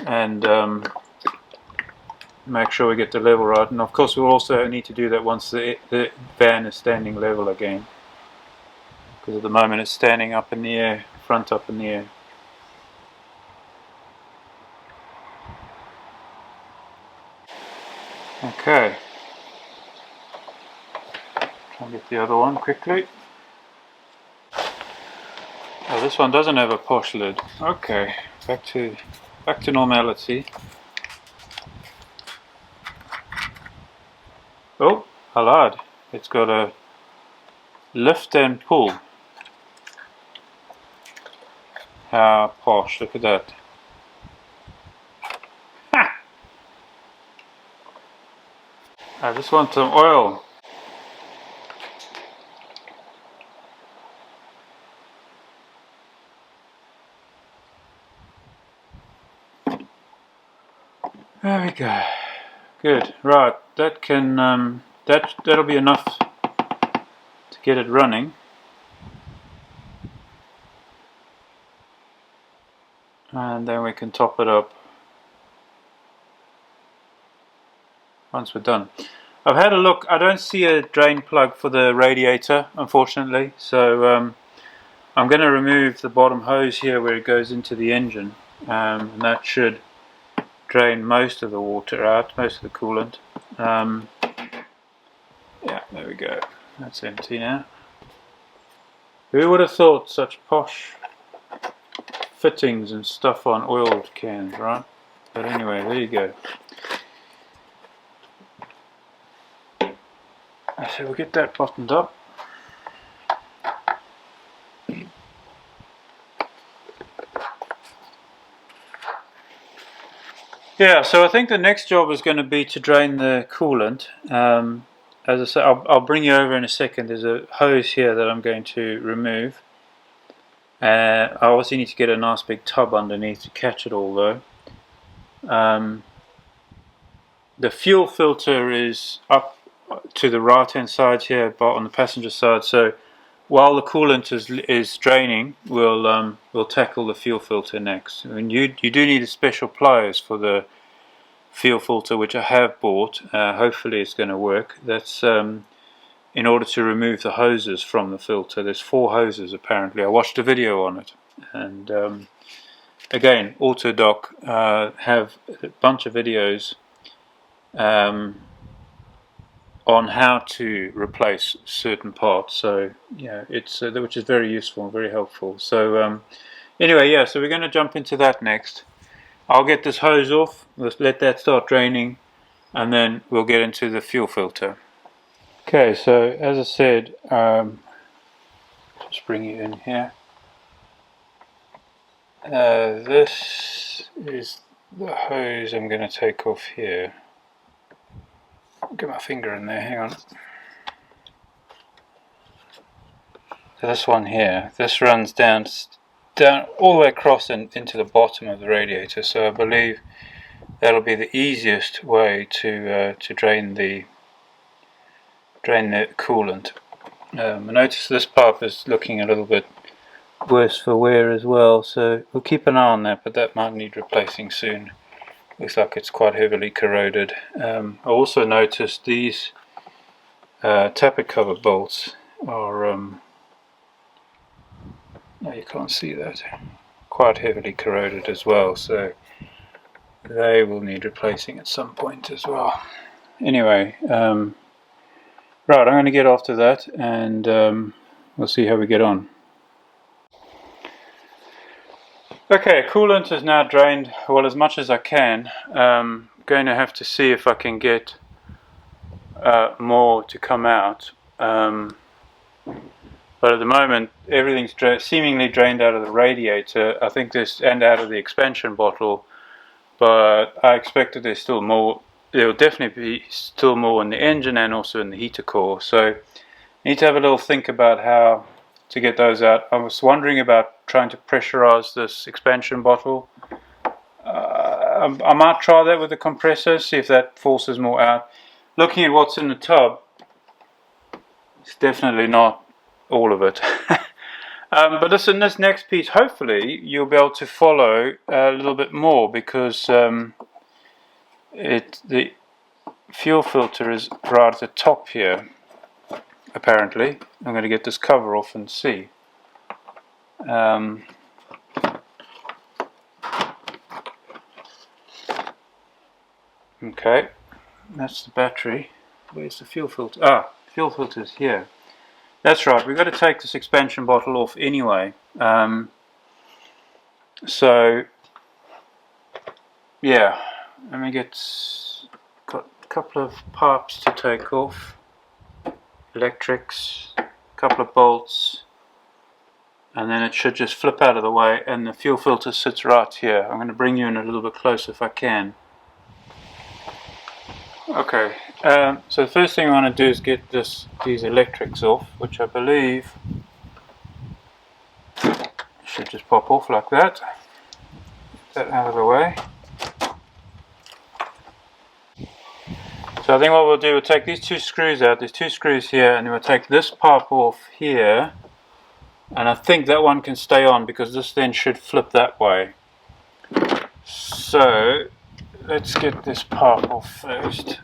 Speaker 1: and make sure we get the level right. And of course we'll also need to do that once the van is standing level again, because at the moment it's standing up in the air, front up in the air. Okay, try and get the other one quickly. Oh, this one doesn't have a posh lid. Okay, back to normality. Oh, I lied. It's got a lift and pull. How posh, look at that. Ha! I just want some oil. There we go. Good. Right, that can that'll be enough to get it running. And then we can top it up once we're done. I've had a look. I don't see a drain plug for the radiator, unfortunately, so I'm going to remove the bottom hose here where it goes into the engine, and that should drain most of the water out, most of the coolant. Yeah, there we go. That's empty now. Who would have thought such posh fittings and stuff on oiled cans, right? But anyway, there you go. So we'll get that buttoned up. Yeah, so I think the next job is going to be to drain the coolant. As I said, I'll bring you over in a second. There's a hose here that I'm going to remove. I obviously need to get a nice big tub underneath to catch it all, though. The fuel filter is up to the right hand side here, but on the passenger side. So while the coolant is draining, we'll tackle the fuel filter next. And you do need a special pliers for the fuel filter, which I have bought. Hopefully it's going to work. That's in order to remove the hoses from the filter. There's 4 hoses apparently. I watched a video on it, and again, Autodoc have a bunch of videos on how to replace certain parts. So yeah, it's which is very useful and very helpful. So anyway, yeah, so we're going to jump into that next. I'll get this hose off, let's let that start draining, and then we'll get into the fuel filter. Okay, so as I said, just bring you in here. This is the hose I'm going to take off here. Get my finger in there, hang on. So this one here, this runs down all the way across and into the bottom of the radiator, so I believe that'll be the easiest way to drain the drain the coolant. I notice this pipe is looking a little bit worse for wear as well, so we'll keep an eye on that, but that might need replacing soon. Looks like it's quite heavily corroded. I also noticed these tappet cover bolts are, no, you can't see that, quite heavily corroded as well, so they will need replacing at some point as well. Anyway, right, I'm going to get after that, and we'll see how we get on. Okay, coolant is now drained, well, as much as I can. Going to have to see if I can get more to come out. But at the moment, everything's seemingly drained out of the radiator. I think this, and out of the expansion bottle. But I expect that there's still more. There will definitely be still more in the engine and also in the heater core. So I need to have a little think about how to get those out. I was wondering about trying to pressurize this expansion bottle. I might try that with the compressor, see if that forces more out. Looking at what's in the tub, it's definitely not all of it. But in this next piece, hopefully you'll be able to follow a little bit more, because the fuel filter is right at the top here, apparently. I'm going to get this cover off and see. Okay, that's the battery. Where's the fuel filter? Ah, fuel filter's here. That's right, we've got to take this expansion bottle off anyway. So, yeah, let me got a couple of pipes to take off, electrics, a couple of bolts, and then it should just flip out of the way, and the fuel filter sits right here. I'm going to bring you in a little bit closer if I can. Okay, so the first thing I want to do is get these electrics off, which I believe should just pop off like that. Get that out of the way. So I think what we'll do, we'll take these two screws out. There's two screws here, and then we'll take this pipe off here, and I think that one can stay on because this then should flip that way. So let's get this pipe off first.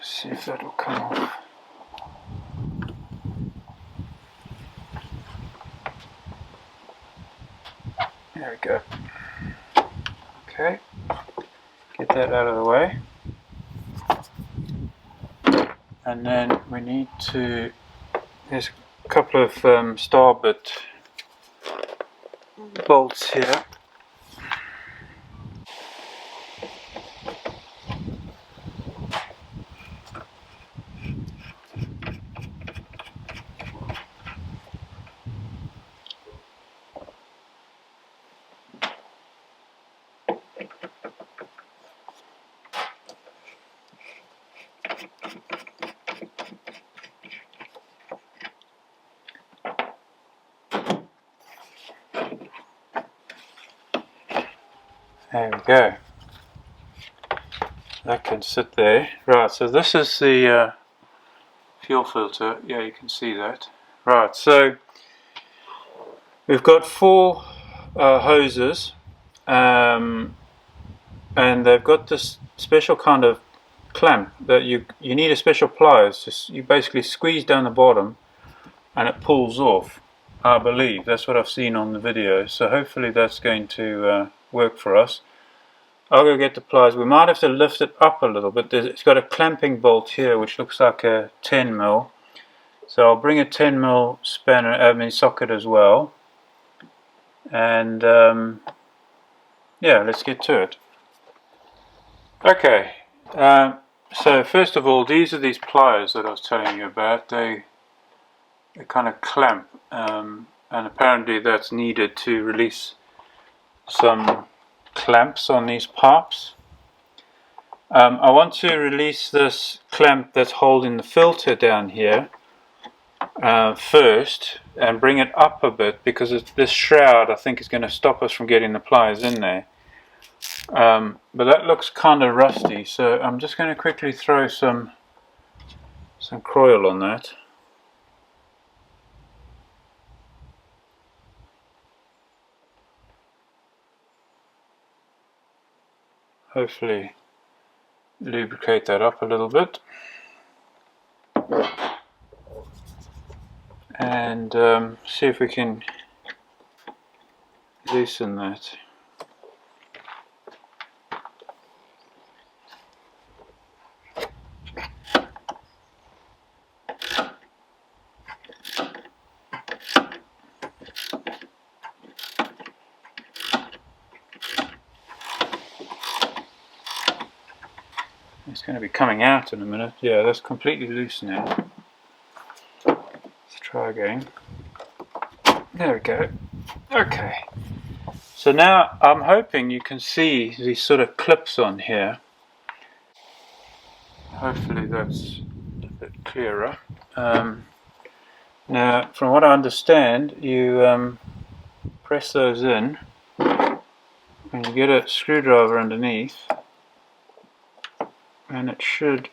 Speaker 1: See if that will come off. There we go. Okay, get that out of the way. And then we need to, there's a couple of starboard bolts here. There we go. That can sit there. Right, so this is the fuel filter. Yeah, you can see that. Right, so we've got four hoses, and they've got this special kind of clamp that you need a special pliers. Just you basically squeeze down the bottom, and it pulls off. I believe that's what I've seen on the video. So hopefully that's going to work for us. I'll go get the pliers. We might have to lift it up a little bit. It's got a clamping bolt here which looks like a 10mm. So I'll bring a 10mm socket as well. And yeah, let's get to it. Okay, so first of all, these are these pliers that I was telling you about. They kind of clamp, and apparently that's needed to release some clamps on these pipes. I want to release this clamp that's holding the filter down here first, and bring it up a bit, because this shroud I think is going to stop us from getting the pliers in there. But that looks kind of rusty, so I'm just going to quickly throw some Croil on that. Hopefully lubricate that up a little bit, and see if we can loosen that. It's going to be coming out in a minute. Yeah, that's completely loose now. Let's try again. There we go. Okay. So now I'm hoping you can see these sort of clips on here. Hopefully that's a bit clearer. Now, from what I understand, you press those in and you get a screwdriver underneath, and it should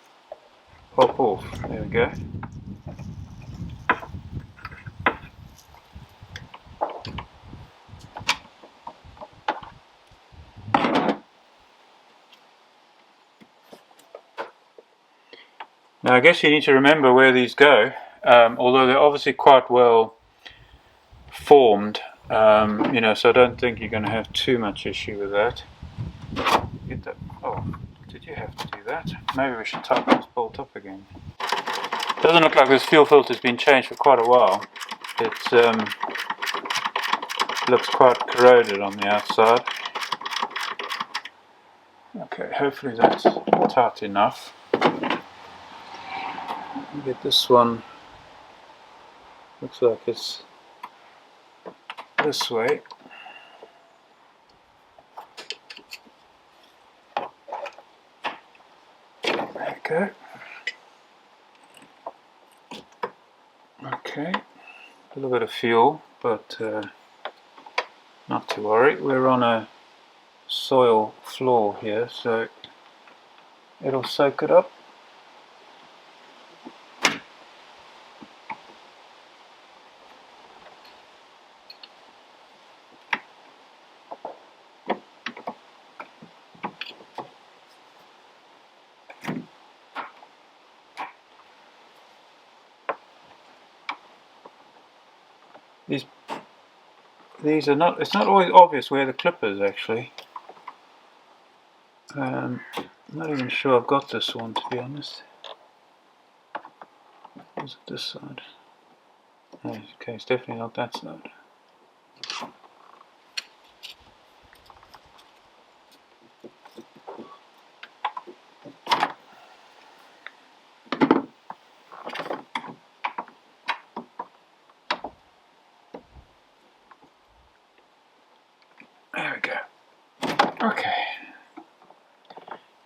Speaker 1: pop off. There we go. Now I guess you need to remember where these go, although they're obviously quite well formed, you know, so I don't think you're going to have too much issue with that. Get that. Oh, did you have to do that? Maybe we should tighten this bolt up again. Doesn't look like this fuel filter's been changed for quite a while. It looks quite corroded on the outside. Okay, hopefully that's tight enough. Get this one. Looks like it's this way. There we go. Okay, a little bit of fuel, but not to worry. We're on a soil floor here, so it'll soak it up. These are not, it's not always obvious where the clip is actually. I'm not even sure I've got this one, to be honest. Is it this side? Oh, okay, it's definitely not that side. There we go. Okay.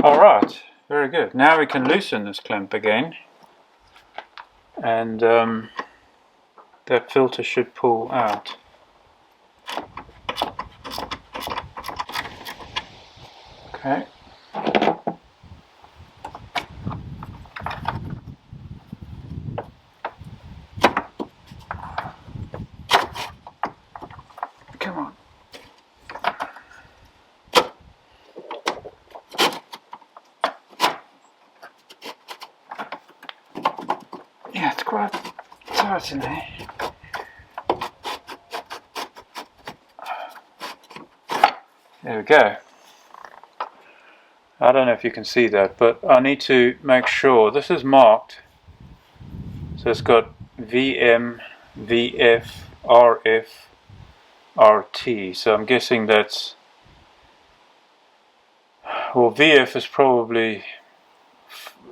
Speaker 1: Alright, very good. Now we can loosen this clamp again, and that filter should pull out. Okay. Come on. Yeah, it's quite tight in there. There we go. I don't know if you can see that, but I need to make sure this is marked. So it's got VM, VF, RF, RT. So I'm guessing that's, well, VF is probably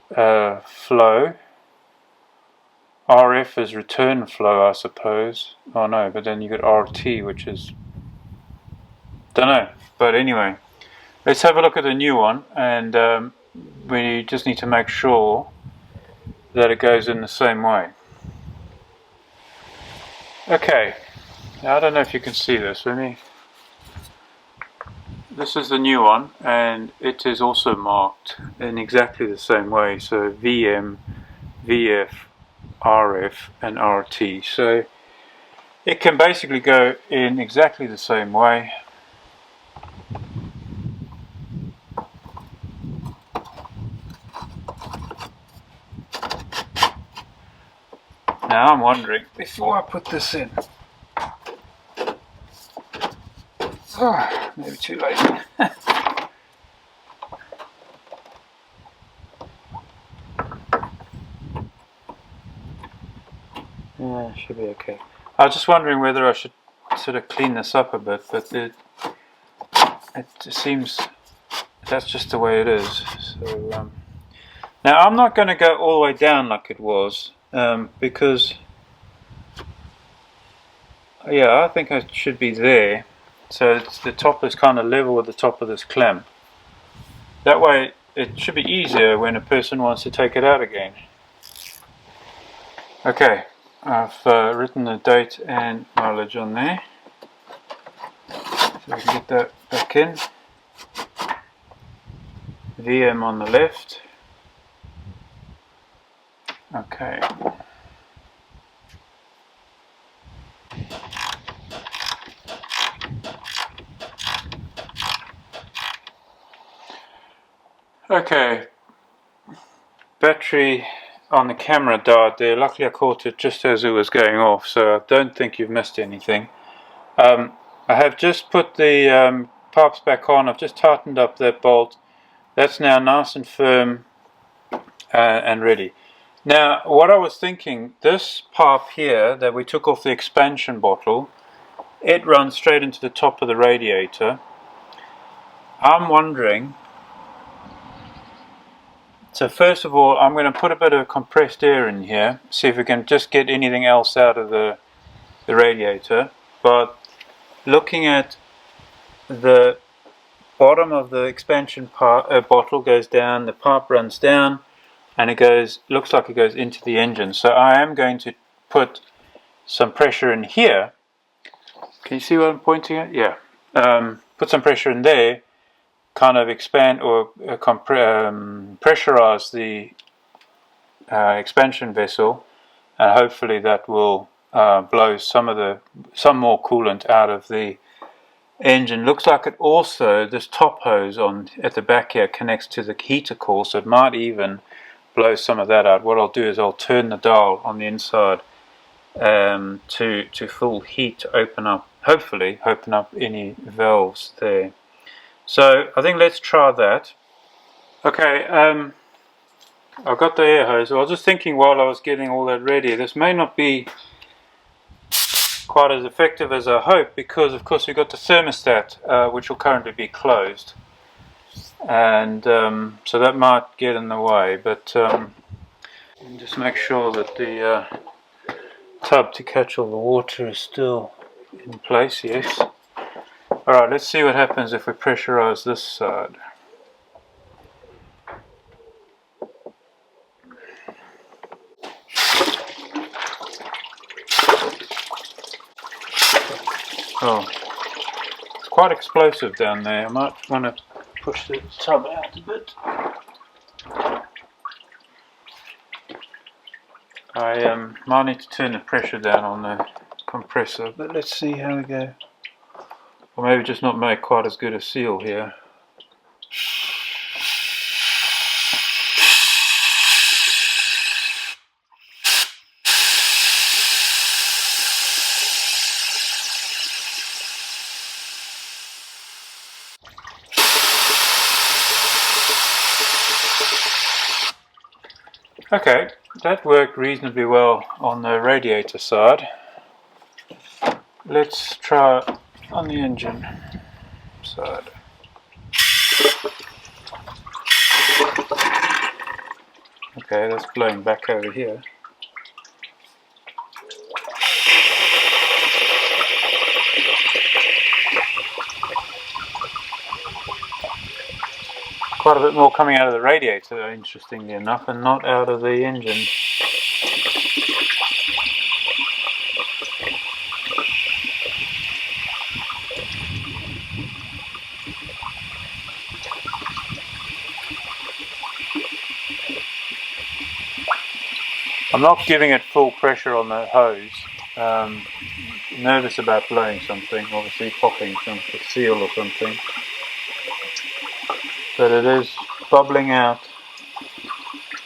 Speaker 1: flow. RF is return flow, I suppose. Oh no, but then you got RT, which is, don't know. But anyway, let's have a look at the new one, and we just need to make sure that it goes in the same way. Okay, now I don't know if you can see this. This is the new one, and it is also marked in exactly the same way. So VM, VF, RF, and RT. So it can basically go in exactly the same way. Now I'm wondering, before I put this in, maybe too late. Yeah, should be okay. I was just wondering whether I should sort of clean this up a bit, but it seems that's just the way it is. So now I'm not going to go all the way down like it was, because yeah, I think I should be there. So the top is kind of level with the top of this clamp. That way it should be easier when a person wants to take it out again. Okay, I've written the date and mileage on there, so we can get that back in. VM on the left. Okay. Okay. Battery on the camera died there. Luckily I caught it just as it was going off, so I don't think you've missed anything. I have just put the pipes back on. I've just tightened up that bolt. That's now nice and firm and ready. Now, what I was thinking, this pipe here that we took off the expansion bottle, it runs straight into the top of the radiator. I'm wondering, so first of all, I'm going to put a bit of compressed air in here, see if we can just get anything else out of the radiator. But looking at the bottom of the expansion bottle goes down, the pipe runs down, and it looks like it goes into the engine. So I am going to put some pressure in here. Can you see what I'm pointing at? Yeah. Put some pressure in there, kind of expand or pressurize the expansion vessel, and hopefully that will blow some more coolant out of the engine. Looks like it also, this top hose at the back here connects to the heater core, so it might even blow some of that out. What I'll do is I'll turn the dial on the inside to full heat to hopefully open up any valves there. So I think let's try that. Okay, I've got the air hose. I was just thinking while I was getting all that ready, this may not be quite as effective as I hope, because of course we've got the thermostat which will currently be closed, and so that might get in the way, but just make sure that the tub to catch all the water is still in place. Yes. Alright, let's see what happens if we pressurize this side. Oh, it's quite explosive down there. I might want to push the tub out a bit. I might need to turn the pressure down on the compressor, but let's see how we go. Or maybe just not make quite as good a seal here. Okay, that worked reasonably well on the radiator side. Let's try on the engine side. Okay, that's blowing back over here. Quite a bit more coming out of the radiator, interestingly enough, and not out of the engine. I'm not giving it full pressure on the hose. Nervous about blowing something, obviously popping a seal or something. But it is bubbling out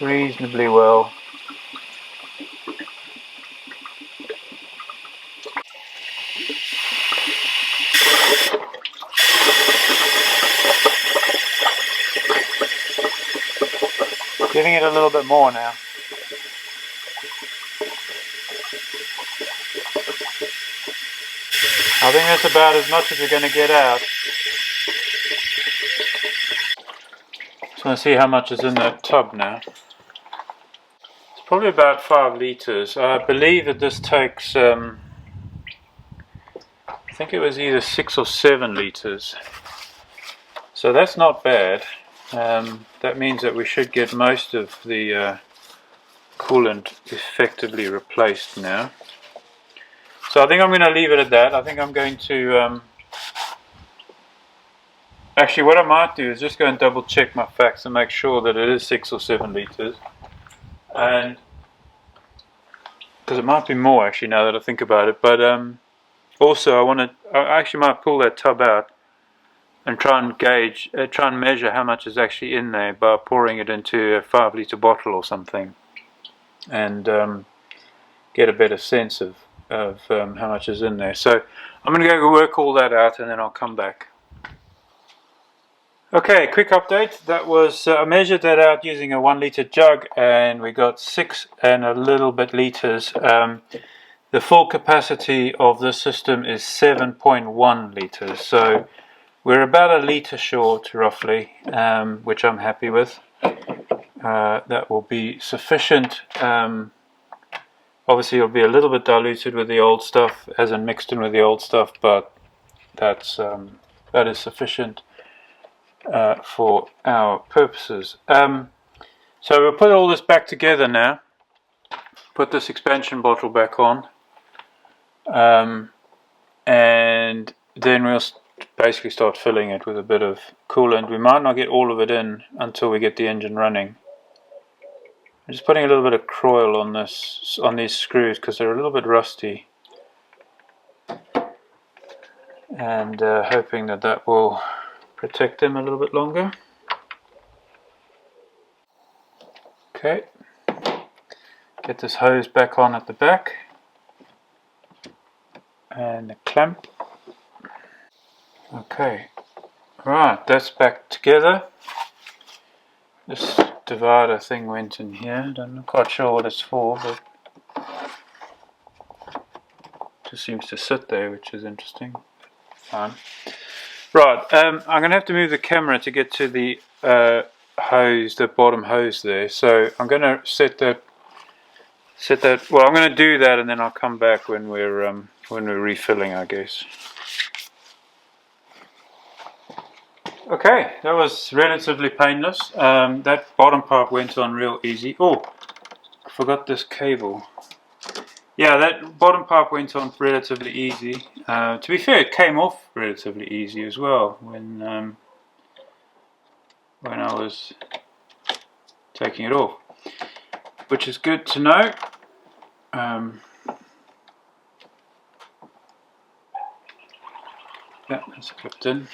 Speaker 1: reasonably well. Giving it a little bit more now. I think that's about as much as you're going to get out. Just want to see how much is in that tub now. It's probably about 5 litres. I believe that this takes, I think it was either 6 or 7 litres. So that's not bad. That means that we should get most of the coolant effectively replaced now. So I think I'm going to leave it at that. I think I'm going to actually what I might do is just go and double check my facts and make sure that it is 6 or 7 litres, and because it might be more actually now that I think about it. But also I actually might pull that tub out and try and measure how much is actually in there by pouring it into a 5-litre bottle or something, and get a better sense of how much is in there. So I'm going to go work all that out and then I'll come back. Okay, quick update. That was I measured that out using a 1-litre jug, and we got 6 and a little bit litres. The full capacity of this system is 7.1 litres, so we're about a litre short roughly, which I'm happy with. That will be sufficient. Obviously it'll be a little bit diluted with the old stuff, as in mixed in with the old stuff, but that is sufficient for our purposes. So we'll put all this back together now. Put this expansion bottle back on, and then we'll basically start filling it with a bit of coolant. We might not get all of it in until we get the engine running. I'm just putting a little bit of Croil on these screws because they're a little bit rusty, and hoping that will protect them a little bit longer. Okay, get this hose back on at the back and the clamp. Okay, right, that's back together. This divider thing went in here. I'm not quite sure what it's for, but it just seems to sit there, which is interesting. Fine. Right, I'm going to have to move the camera to get to the hose, the bottom hose there. So I'm going to set that. Well, I'm going to do that, and then I'll come back when we're refilling, I guess. Okay, that was relatively painless. That bottom part went on real easy. Oh, I forgot this cable. Yeah, that bottom part went on relatively easy. To be fair, it came off relatively easy as well when I was taking it off, which is good to know. Yeah, that's clipped in.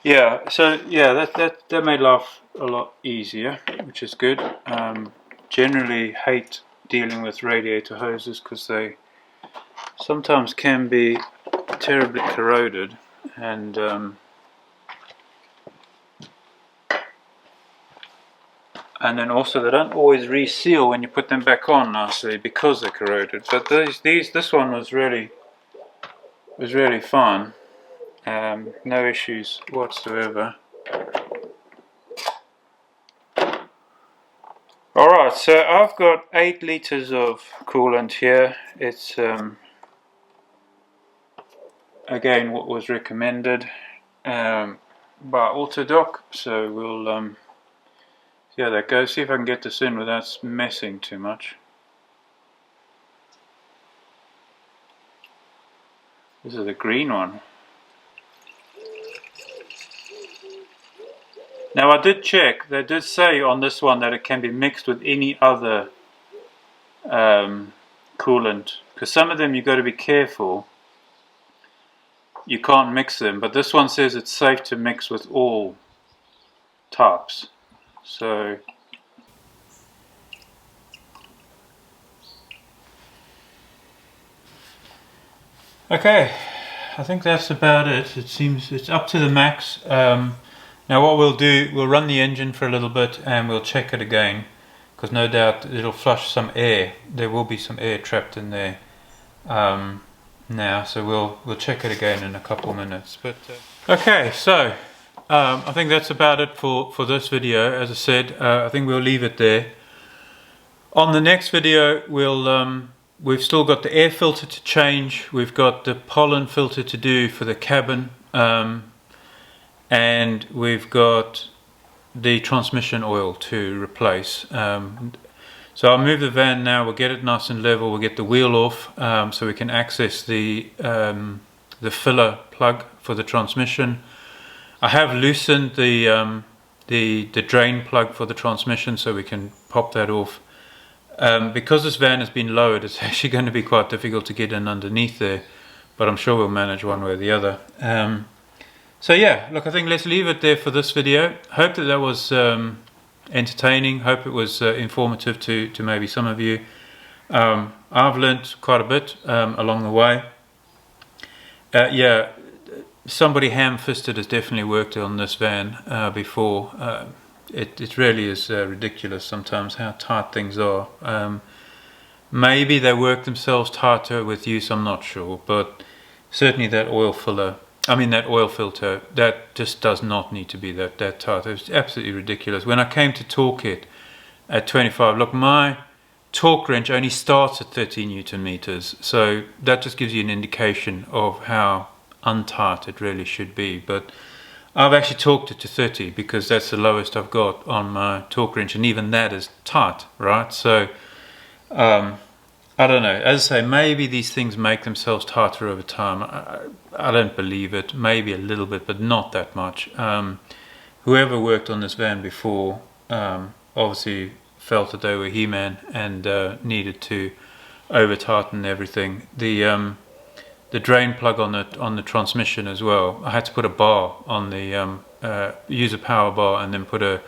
Speaker 1: Yeah, so yeah, that made life a lot easier, which is good. Generally hate dealing with radiator hoses because they sometimes can be terribly corroded, and then also they don't always reseal when you put them back on nicely because they're corroded. But this one was really fun. No issues whatsoever. Alright, so I've got 8 litres of coolant here. It's again what was recommended by Autodoc, so we'll see how that goes. See if I can get this in without messing too much. This is the green one. Now I did check, they did say on this one that it can be mixed with any other coolant, because some of them you've got to be careful. You can't mix them, but this one says it's safe to mix with all types. So okay, I think that's about it. It seems it's up to the max. Now what we'll do, we'll run the engine for a little bit and we'll check it again, because no doubt it'll flush some air. There will be some air trapped in there now, so we'll check it again in a couple of minutes. But okay, so I think that's about it for this video. As I said, I think we'll leave it there. On the next video, we've still got the air filter to change. We've got the pollen filter to do for the cabin, and we've got the transmission oil to replace. So I'll move the van now. We'll get it nice and level. We'll get the wheel off so we can access the filler plug for the transmission. I have loosened the drain plug for the transmission, so we can pop that off. Because this van has been lowered, it's actually going to be quite difficult to get in underneath there, but I'm sure we'll manage one way or the other. So yeah, look, I think let's leave it there for this video. Hope that was entertaining. Hope it was informative to maybe some of you. I've learnt quite a bit along the way. Yeah, somebody ham-fisted has definitely worked on this van before. It really is ridiculous sometimes how tight things are. Maybe they work themselves tighter with use, I'm not sure, but certainly that oil filter, that just does not need to be that tight. It's absolutely ridiculous. When I came to torque it at 25, look, my torque wrench only starts at 30 Newton meters, so that just gives you an indication of how untight it really should be. But I've actually torqued it to 30 because that's the lowest I've got on my torque wrench, and even that is tight, right? So I don't know. As I say, maybe these things make themselves tighter over time. I don't believe it. Maybe a little bit, but not that much. Whoever worked on this van before obviously felt that they were He-Man and needed to over-tighten everything. The drain plug on the transmission as well, I had to put a bar on the use a power bar and then put a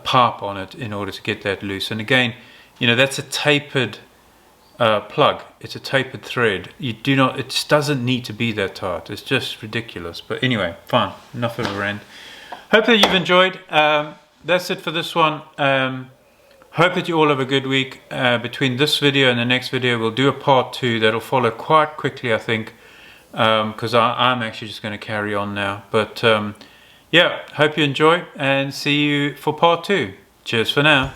Speaker 1: pipe on it in order to get that loose. And again, you know, that's a tapered plug. It's a tapered thread. It just doesn't need to be that tight. It's just ridiculous. But anyway, fine, enough of a rant. Hope that you've enjoyed. That's it for this one. Hope that you all have a good week. Between this video and the next video, we'll do a part 2 that'll follow quite quickly, I think, because I'm actually just going to carry on now. But yeah, hope you enjoy and see you for part 2. Cheers for now.